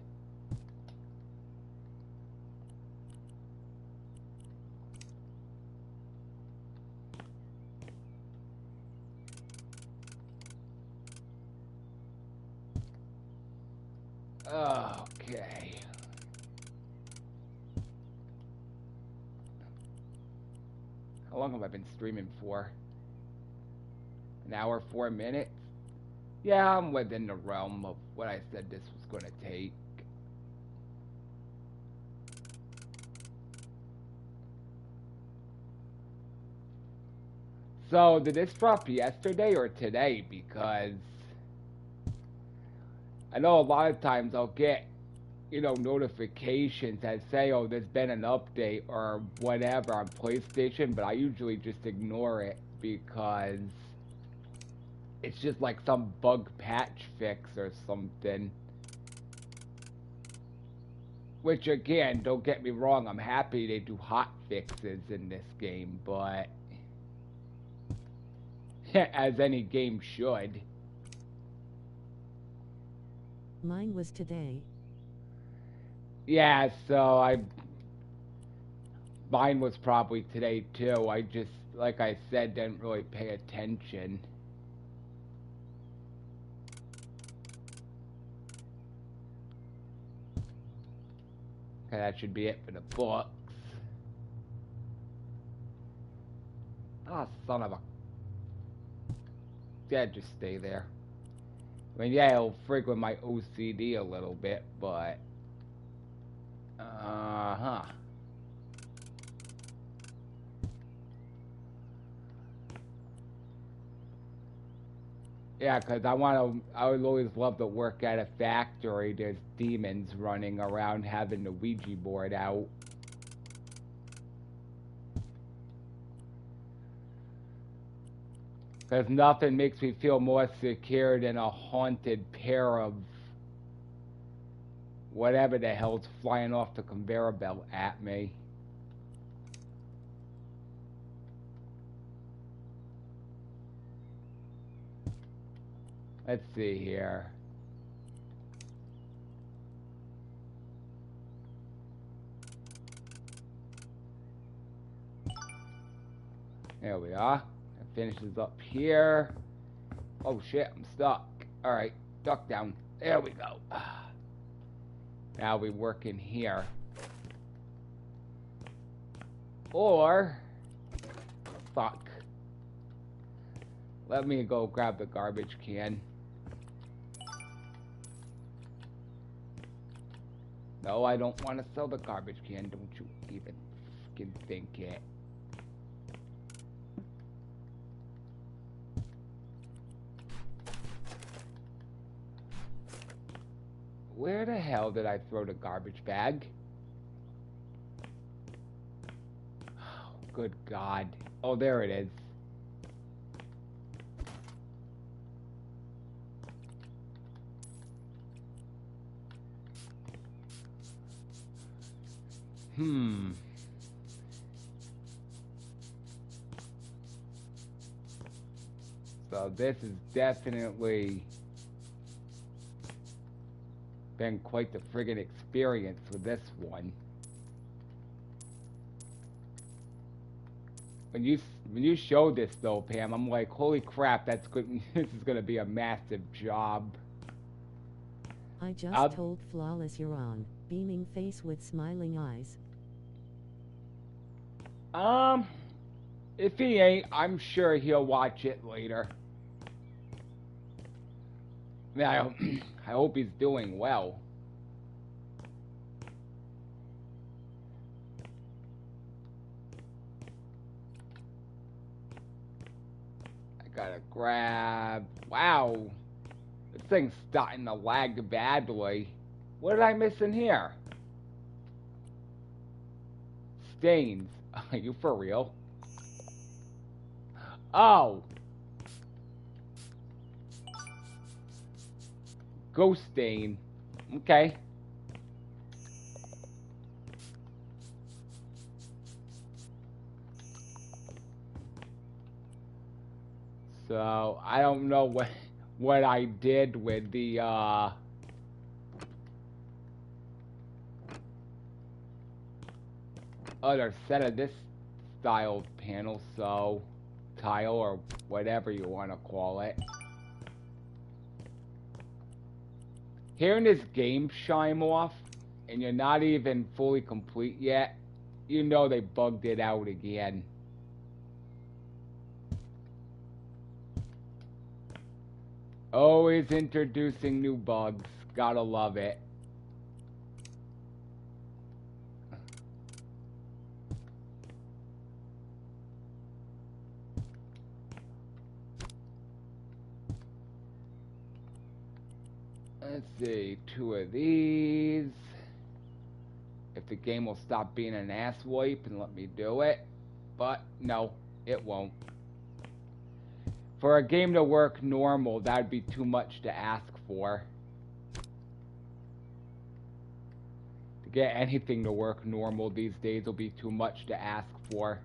Okay. How long have I been streaming for? An hour, 4 minutes? Yeah, I'm within the realm of what I said this was going to take. So, did this drop yesterday or today? Because I know a lot of times I'll get, notifications that say, oh, there's been an update or whatever on PlayStation, but I usually just ignore it because it's just like some bug patch fix or something. Which, again, don't get me wrong, I'm happy they do hot fixes in this game, but as any game should. Mine was today. Yeah, so Mine was probably today too. I just, like I said, didn't really pay attention. Okay, that should be it for the books. Ah, son of a... Yeah, just stay there. I mean, yeah, it'll freak with my OCD a little bit, but... Uh-huh. Yeah, because I would always love to work at a factory. There's demons running around having the Ouija board out. Because nothing makes me feel more secure than a haunted pair of whatever the hell's flying off the conveyor belt at me. Let's see here. There we are. It finishes up here. Oh shit, I'm stuck. Alright, duck down. There we go. Now we work in here. Or... Fuck. Let me go grab the garbage can. No, I don't want to sell the garbage can. Don't you even fucking think it. Where the hell did I throw the garbage bag? Oh, good God. Oh, there it is. So this has definitely been quite the friggin' experience with this one. When you showed this though, Pam, I'm like, holy crap, that's good. This is gonna be a massive job. I just told Flawless you're on, beaming face with smiling eyes. If he ain't, I'm sure he'll watch it later. I mean, I hope he's doing well. I gotta grab... Wow. This thing's starting to lag badly. What did I miss in here? Stains. Are you for real? Oh. Ghost stain. Okay. So, I don't know what I did with the other set of this style panel, so tile or whatever you want to call it. Hearing this game chime off and you're not even fully complete yet, you know they bugged it out again. Always introducing new bugs. Gotta love it. Let's see, 2 of these. If the game will stop being an ass wipe and let me do it. But no, it won't. For a game to work normal, that'd be too much to ask for. To get anything to work normal these days will be too much to ask for.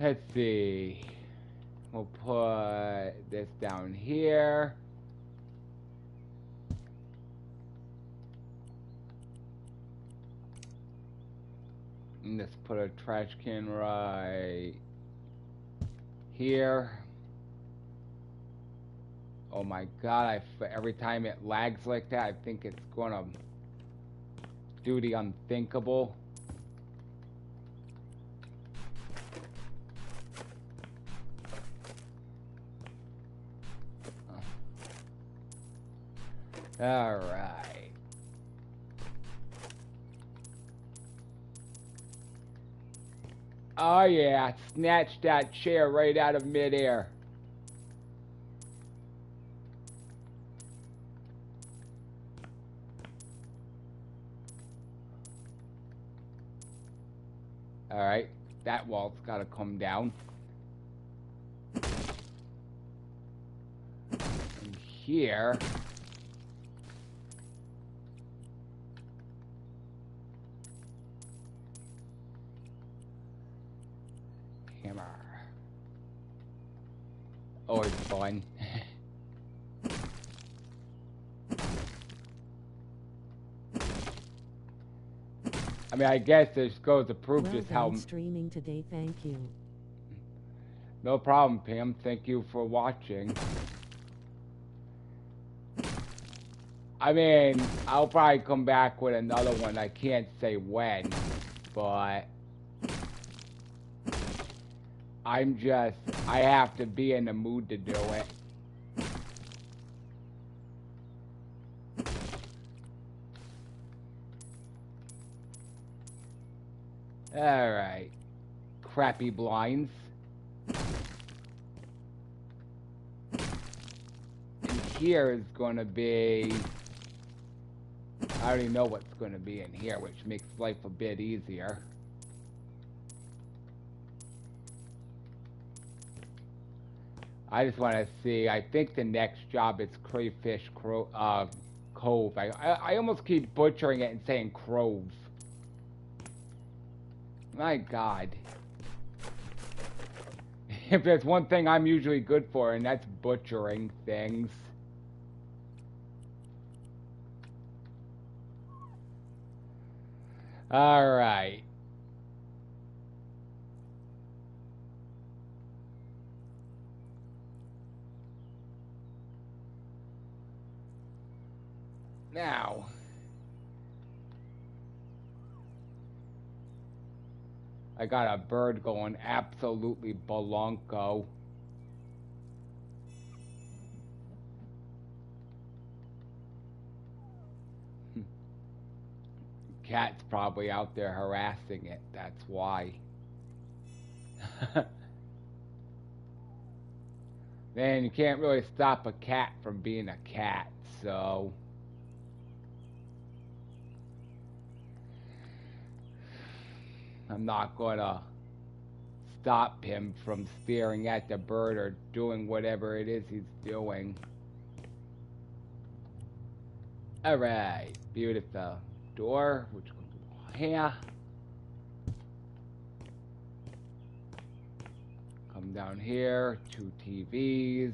Let's see. We'll put this down here. And let's put a trash can right here. Oh my god, every time it lags like that, I think it's gonna do the unthinkable. Alright. Oh yeah, snatched that chair right out of midair. Alright, that wall's gotta come down. And here... Hammer. Always fun. I mean, I guess this goes to prove just how... streaming today, thank you. No problem, Pam. Thank you for watching. I mean, I'll probably come back with another one. I can't say when, but... I have to be in the mood to do it. Alright. Crappy blinds. And here is gonna be... I already know what's gonna be in here, which makes life a bit easier. I just want to see. I think the next job is Crayfish Cove. I almost keep butchering it and saying Crove. My God. If there's one thing I'm usually good for, and that's butchering things. All right. Now, I got a bird going absolutely balonko. Cat's probably out there harassing it, that's why. Man, you can't really stop a cat from being a cat, so... I'm not gonna stop him from staring at the bird or doing whatever it is he's doing. Alright, beautiful door, which goes here. Come down here, 2 TVs.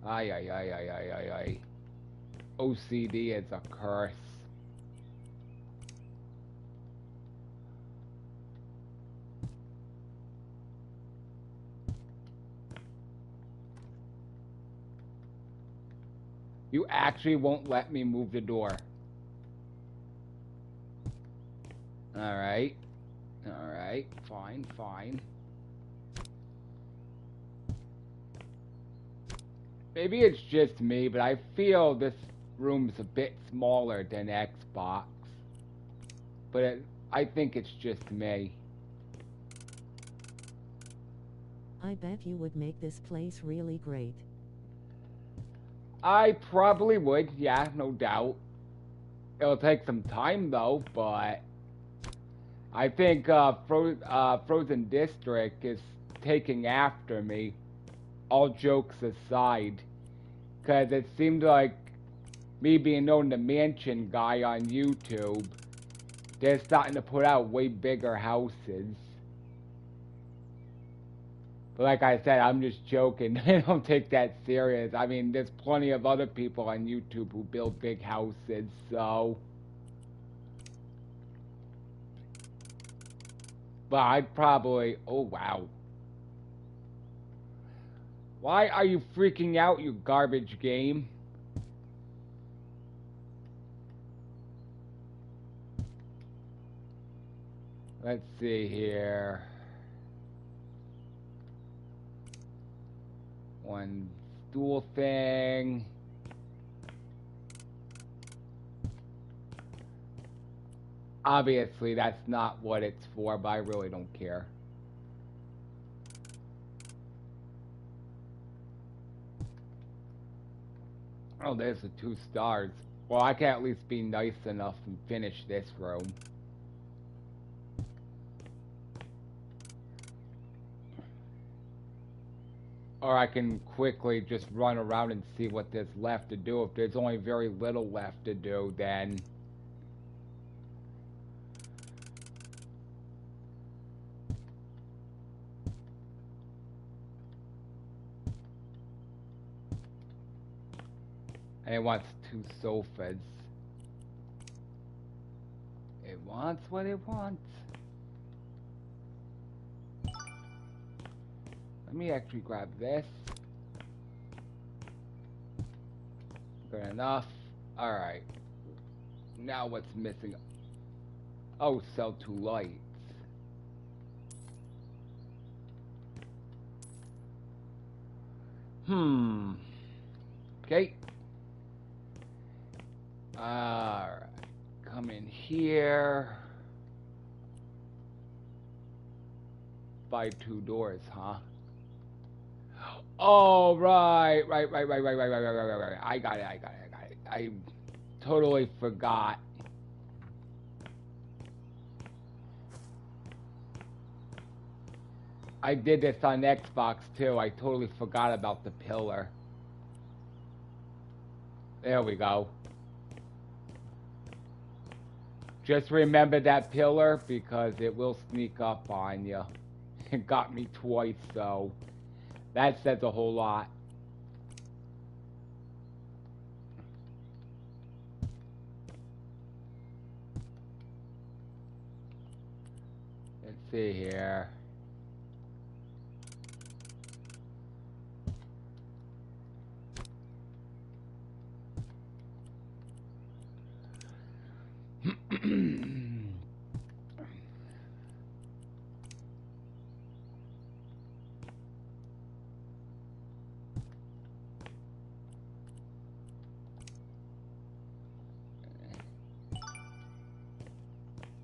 Ay. OCD is a curse. You actually won't let me move the door. Alright. Alright. Fine. Maybe it's just me, but I feel this room's a bit smaller than Xbox. But I think it's just me. I bet you would make this place really great. I probably would, yeah, no doubt. It'll take some time though, but I think Frozen District is taking after me, all jokes aside, because it seemed like me being known the mansion guy on YouTube, they're starting to put out way bigger houses. Like I said, I'm just joking. I don't take that serious. I mean, there's plenty of other people on YouTube who build big houses, so. But I'd probably. Oh, wow. Why are you freaking out, you garbage game? Let's see here. One stool thing. Obviously, that's not what it's for, but I really don't care. Oh, there's the 2 stars. Well, I can at least be nice enough and finish this room. Or I can quickly just run around and see what there's left to do. If there's only very little left to do, then... And it wants 2 sofas. It wants what it wants. Let me actually grab this. Good enough. Alright. Now what's missing? Oh, sell 2 lights. Okay. Alright. Come in here. Buy 2 doors, huh? Oh, right. I got it. I totally forgot. I did this on Xbox too. I totally forgot about the pillar. There we go. Just remember that pillar because it will sneak up on you. It got me twice, so that says a whole lot. Let's see here.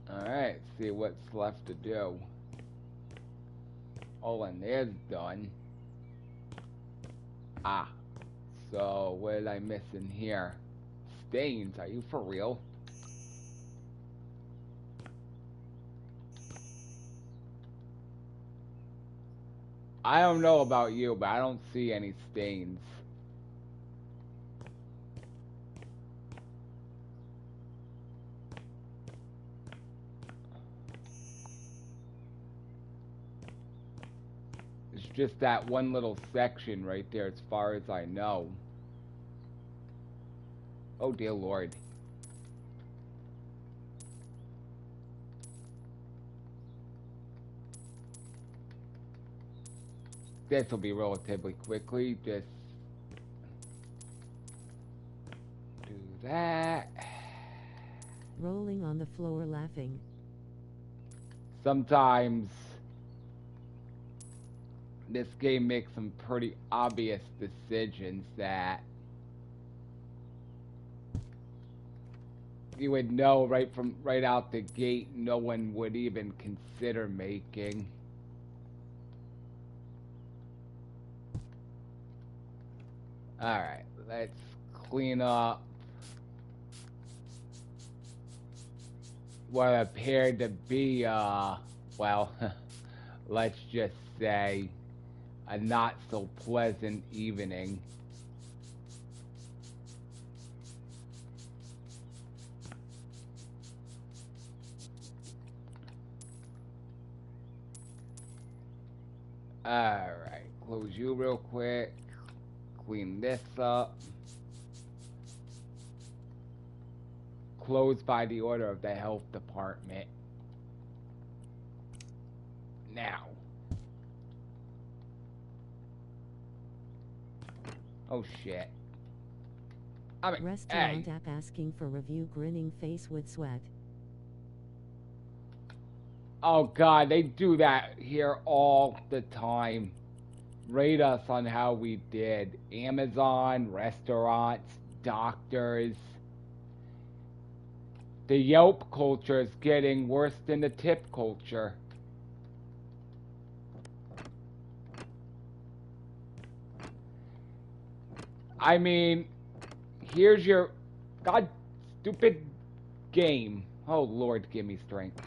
Alright, see what's left to do. Oh, and there's done. Ah, so what did I miss in here? Stains, are you for real? I don't know about you, but I don't see any stains. It's just that one little section right there as far as I know. Oh dear Lord. This will be relatively quickly. Just do that. Rolling on the floor laughing. Sometimes this game makes some pretty obvious decisions that you would know right out the gate no one would even consider making. Alright, let's clean up what appeared to be, well, let's just say a not so pleasant evening. Alright, close you real quick. Clean this up. Closed by the order of the health department. Now. Oh shit. I mean, Restaurant hey. app asking for review, grinning face with sweat. Oh god, they do that here all the time. Rate us on how we did. Amazon, restaurants, doctors. The Yelp culture is getting worse than the tip culture. I mean, here's your god stupid game. Oh Lord, give me strength.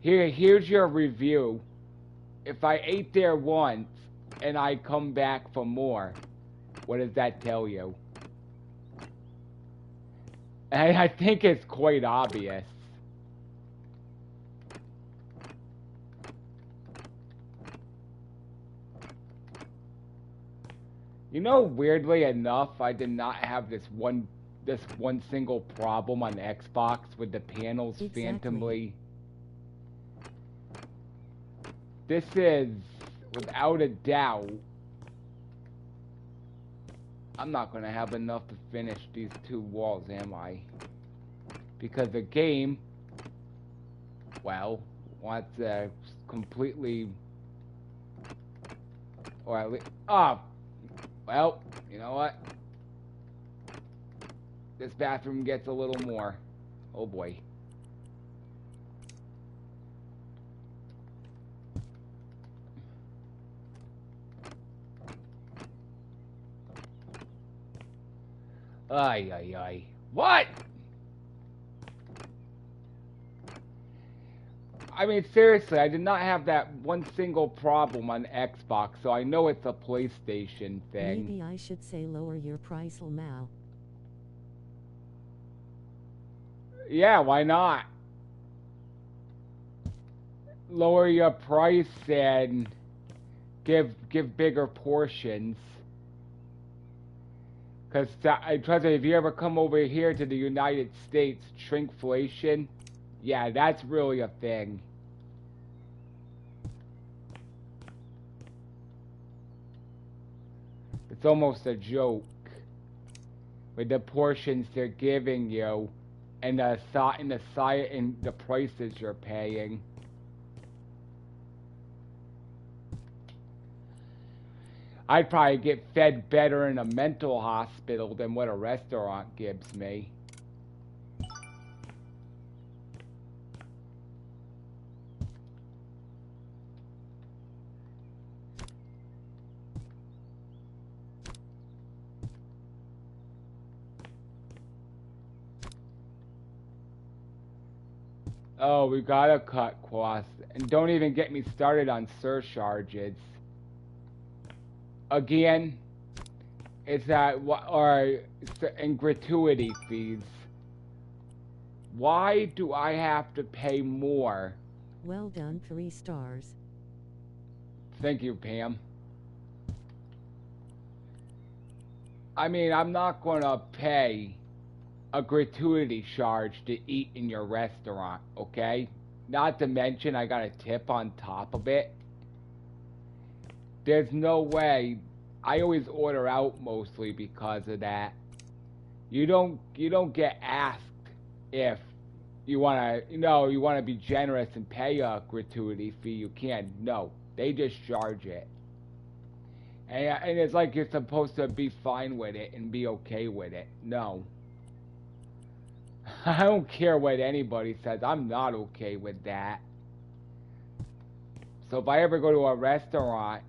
Here's your review. If I ate there once and I come back for more, what does that tell you? And I think it's quite obvious. You know, weirdly enough, I did not have this one single problem on the Xbox with the panels phantomly. This is, without a doubt, I'm not going to have enough to finish these 2 walls, am I? Because the game, well, wants to completely, or at least, well, you know what? This bathroom gets a little more. Oh boy. Ay, ay, ay. What? I mean, seriously, I did not have that one single problem on Xbox, so I know it's a PlayStation thing. Maybe I should say lower your price, Mal. Yeah, why not? Lower your price and give bigger portions. Because I trust me, if you ever come over here to the United States, shrinkflation, yeah, that's really a thing. It's almost a joke with the portions they're giving you and the prices you're paying. I'd probably get fed better in a mental hospital than what a restaurant gives me. Oh, we gotta cut costs. And don't even get me started on surcharges. Again, it's that, and gratuity fees. Why do I have to pay more? Well done, 3 stars. Thank you, Pam. I mean, I'm not gonna pay a gratuity charge to eat in your restaurant, okay? Not to mention I got a tip on top of it. There's no way. I always order out mostly because of that. You don't get asked if you wanna be generous and pay a gratuity fee. You can't. No, they just charge it. And it's like you're supposed to be fine with it and be okay with it. No. I don't care what anybody says. I'm not okay with that. So if I ever go to a restaurant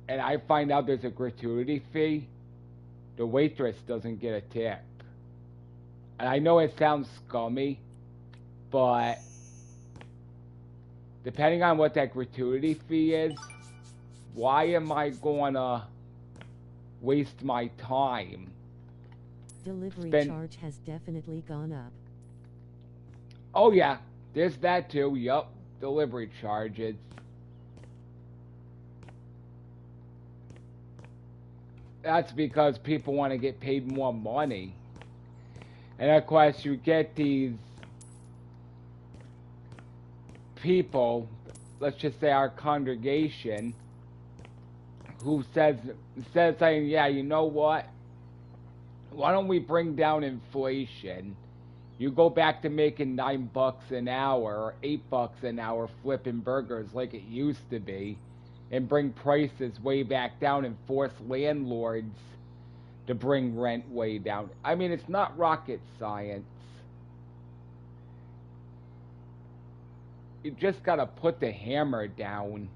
and I find out there's a gratuity fee, the waitress doesn't get a tip. And I know it sounds scummy, but depending on what that gratuity fee is, why am I gonna waste my time? Delivery charge has definitely gone up. Oh yeah, there's that too. Yup, delivery charges. That's because people want to get paid more money. And of course, you get these people, let's just say our congregation, who says saying, yeah, you know what? Why don't we bring down inflation? You go back to making $9 an hour or $8 an hour flipping burgers like it used to be, and bring prices way back down and force landlords to bring rent way down. I mean, it's not rocket science. You just gotta put the hammer down.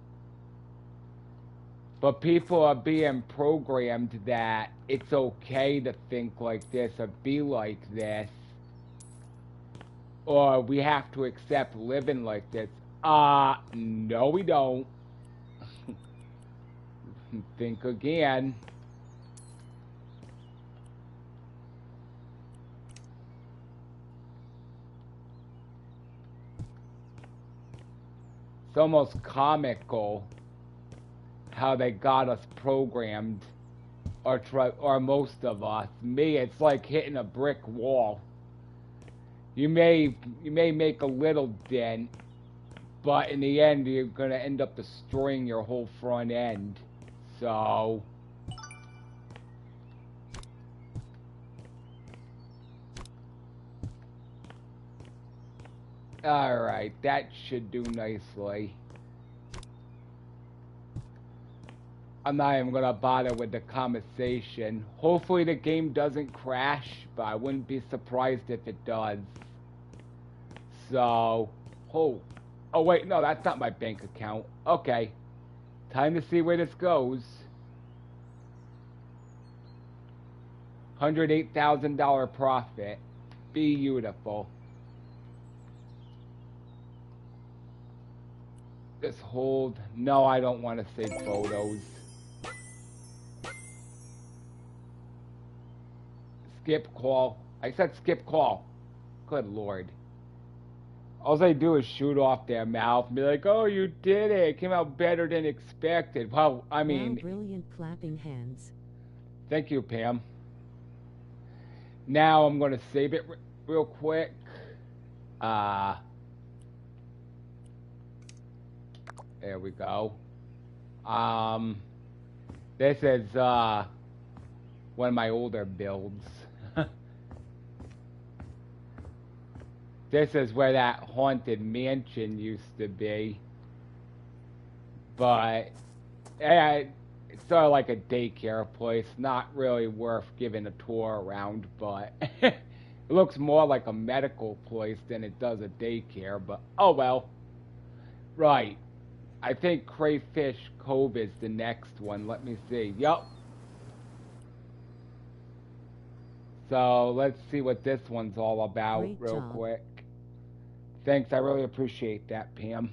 But people are being programmed that it's okay to think like this or be like this, or we have to accept living like this. No we don't. Think again. It's almost comical how they got us programmed, or most of us. Me, it's like hitting a brick wall. You may make a little dent, but in the end, you're gonna end up destroying your whole front end. So, alright, that should do nicely. I'm not even gonna bother with the conversation. Hopefully the game doesn't crash, but I wouldn't be surprised if it does. So, oh wait, no, that's not my bank account. Okay, time to see where this goes. $108,000 profit. Beautiful. Just hold. No, I don't want to save photos. Skip call. I said skip call. Good lord. All they do is shoot off their mouth and be like, oh, you did it. It came out better than expected. Well, I mean... Wow, brilliant clapping hands. Thank you, Pam. Now I'm going to save it real quick. There we go. This is one of my older builds. This is where that haunted mansion used to be. But it's sort of like a daycare place. Not really worth giving a tour around, but it looks more like a medical place than it does a daycare, but oh well. Right. I think Crayfish Cove is the next one. Let me see. Yup. So let's see what this one's all about real quick. Thanks, I really appreciate that, Pam.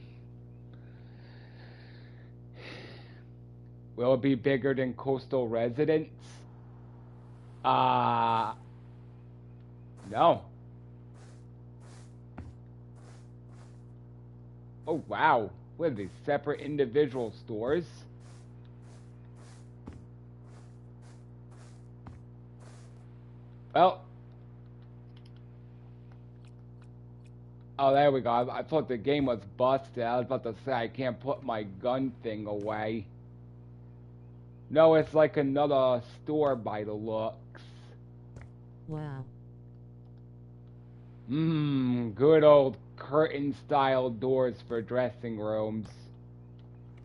Will it be bigger than Coastal Residence? No. Oh, wow. What are these, separate individual stores? Well. Oh, there we go. I thought the game was busted. I was about to say I can't put my gun thing away. No, it's like another store by the looks. Wow. Good old curtain-style doors for dressing rooms.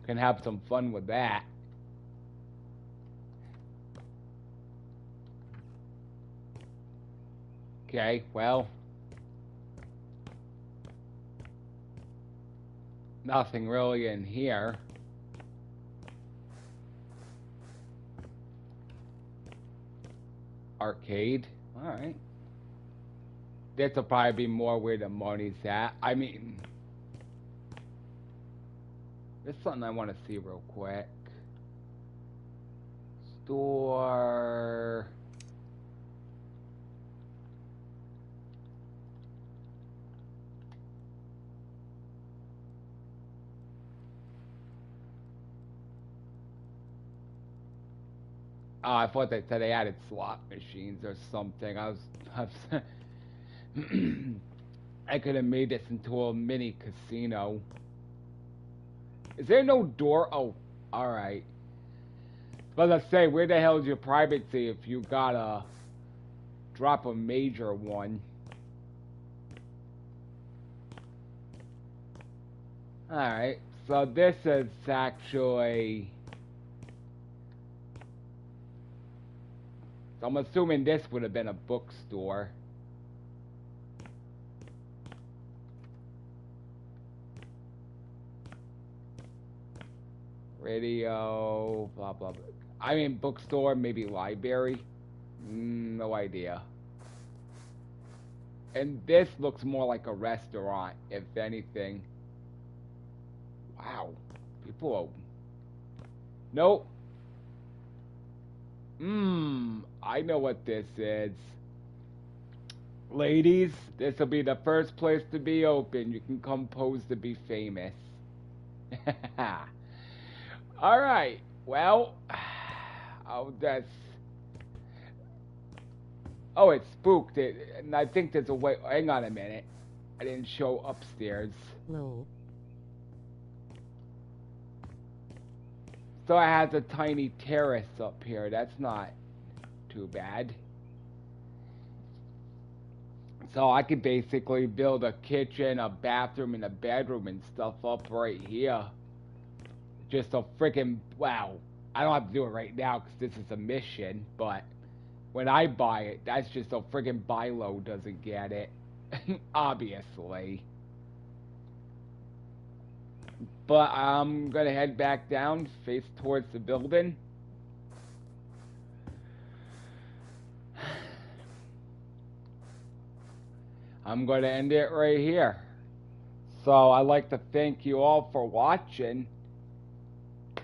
Can have some fun with that. Okay, well. Nothing really in here. Arcade. Alright. This'll probably be more where the money's at. I mean, there's something I want to see real quick. Store. Oh, I thought they said they added slot machines or something. I was I could have made this into a mini casino. Is there no door? Oh, alright. But let's say, where the hell is your privacy if you gotta drop a major one? Alright, so this is actually... So I'm assuming this would have been a bookstore. Radio, blah, blah, blah. I mean, bookstore, maybe library. No idea. And this looks more like a restaurant, if anything. Wow. People are... Nope. I know what this is. Ladies, this will be the first place to be open. You can come pose to be famous. Alright, well, oh, that's... Oh, it's spooked. And I think there's a way... Hang on a minute. I didn't show upstairs. Lol. So it has a tiny terrace up here. That's not too bad. So I could basically build a kitchen, a bathroom, and a bedroom and stuff up right here. Just a freaking... Wow. I don't have to do it right now because this is a mission, but when I buy it, that's just a freaking buy low doesn't get it. Obviously. But I'm going to head back down, face towards the building. I'm going to end it right here. So I'd like to thank you all for watching.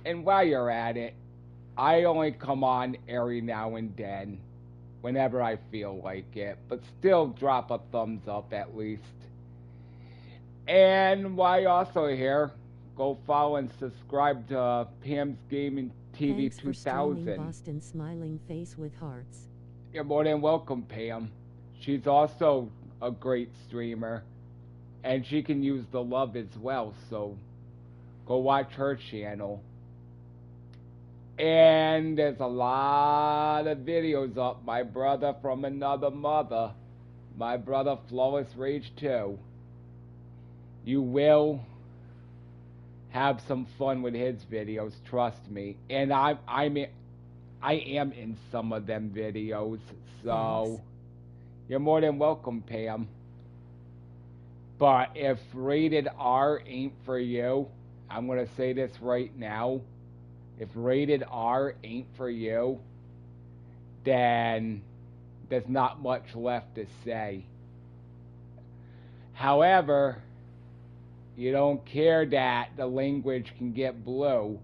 And while you're at it, I only come on every now and then, whenever I feel like it. But still drop a thumbs up at least. And while you're also here, go follow and subscribe to Pam's Gaming TV Thanks 2000. For Boston smiling face with hearts. You're more than welcome, Pam. She's also a great streamer, and she can use the love as well, so go watch her channel. And there's a lot of videos up. My brother from another mother, my brother Flawless Rage 2. You will have some fun with his videos, trust me. And I am in some of them videos, so Thanks. You're more than welcome, Pam. But if rated R ain't for you, I'm going to say this right now. If rated R ain't for you, then there's not much left to say. However, you don't care that the language can get blue,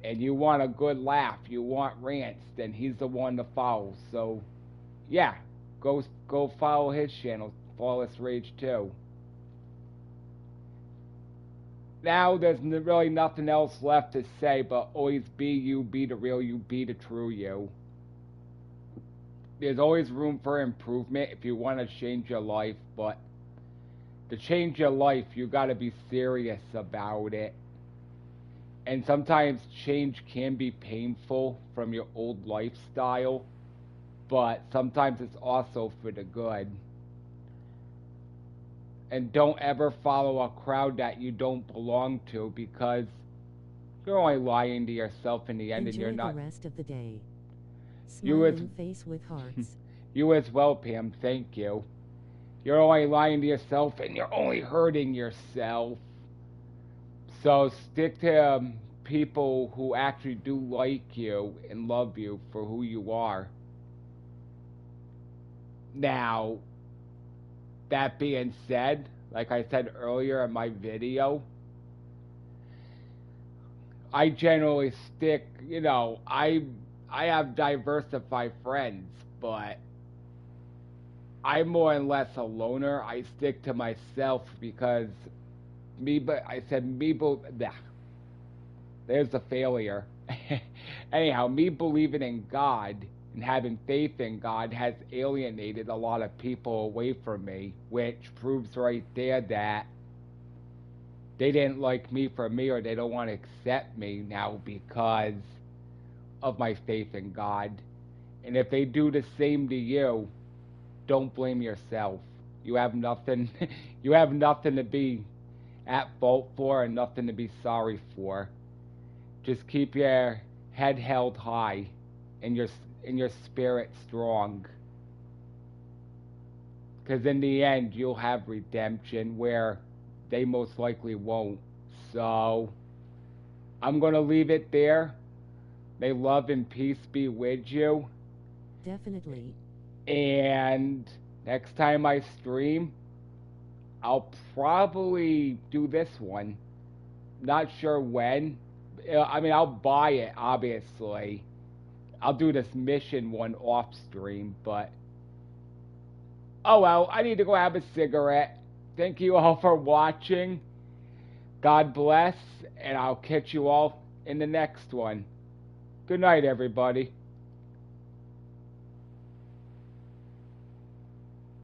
and you want a good laugh, you want rants, then he's the one to follow. So, yeah. Go follow his channel, Flawless Rage 2. Now there's really nothing else left to say, but always be you, be the real you, be the true you. There's always room for improvement if you want to change your life, but to change your life, you got to be serious about it. And sometimes change can be painful from your old lifestyle, but sometimes it's also for the good. And don't ever follow a crowd that you don't belong to, because you're only lying to yourself in the end. Enjoy and you're not the rest of the day. You as Smiling face with hearts. You as well, Pam. Thank you. You're only lying to yourself, and you're only hurting yourself. So stick to people who actually do like you and love you for who you are. Now, that being said, like I said earlier in my video, I generally stick, I have diversified friends, but I'm more or less a loner. I stick to myself because There's a failure. Anyhow, me believing in God and having faith in God has alienated a lot of people away from me, which proves right there that they didn't like me for me, or they don't want to accept me now because of my faith in God. And if they do the same to you, don't blame yourself. You have nothing you have nothing to be at fault for and nothing to be sorry for. Just keep your head held high and your spirit strong. Because in the end, you'll have redemption where they most likely won't. So, I'm going to leave it there. May love and peace be with you. Definitely. And next time I stream, I'll probably do this one. Not sure when. I mean, I'll buy it, obviously. I'll do this mission one off stream, but oh well, I need to go have a cigarette. Thank you all for watching. God bless, and I'll catch you all in the next one. Good night, everybody.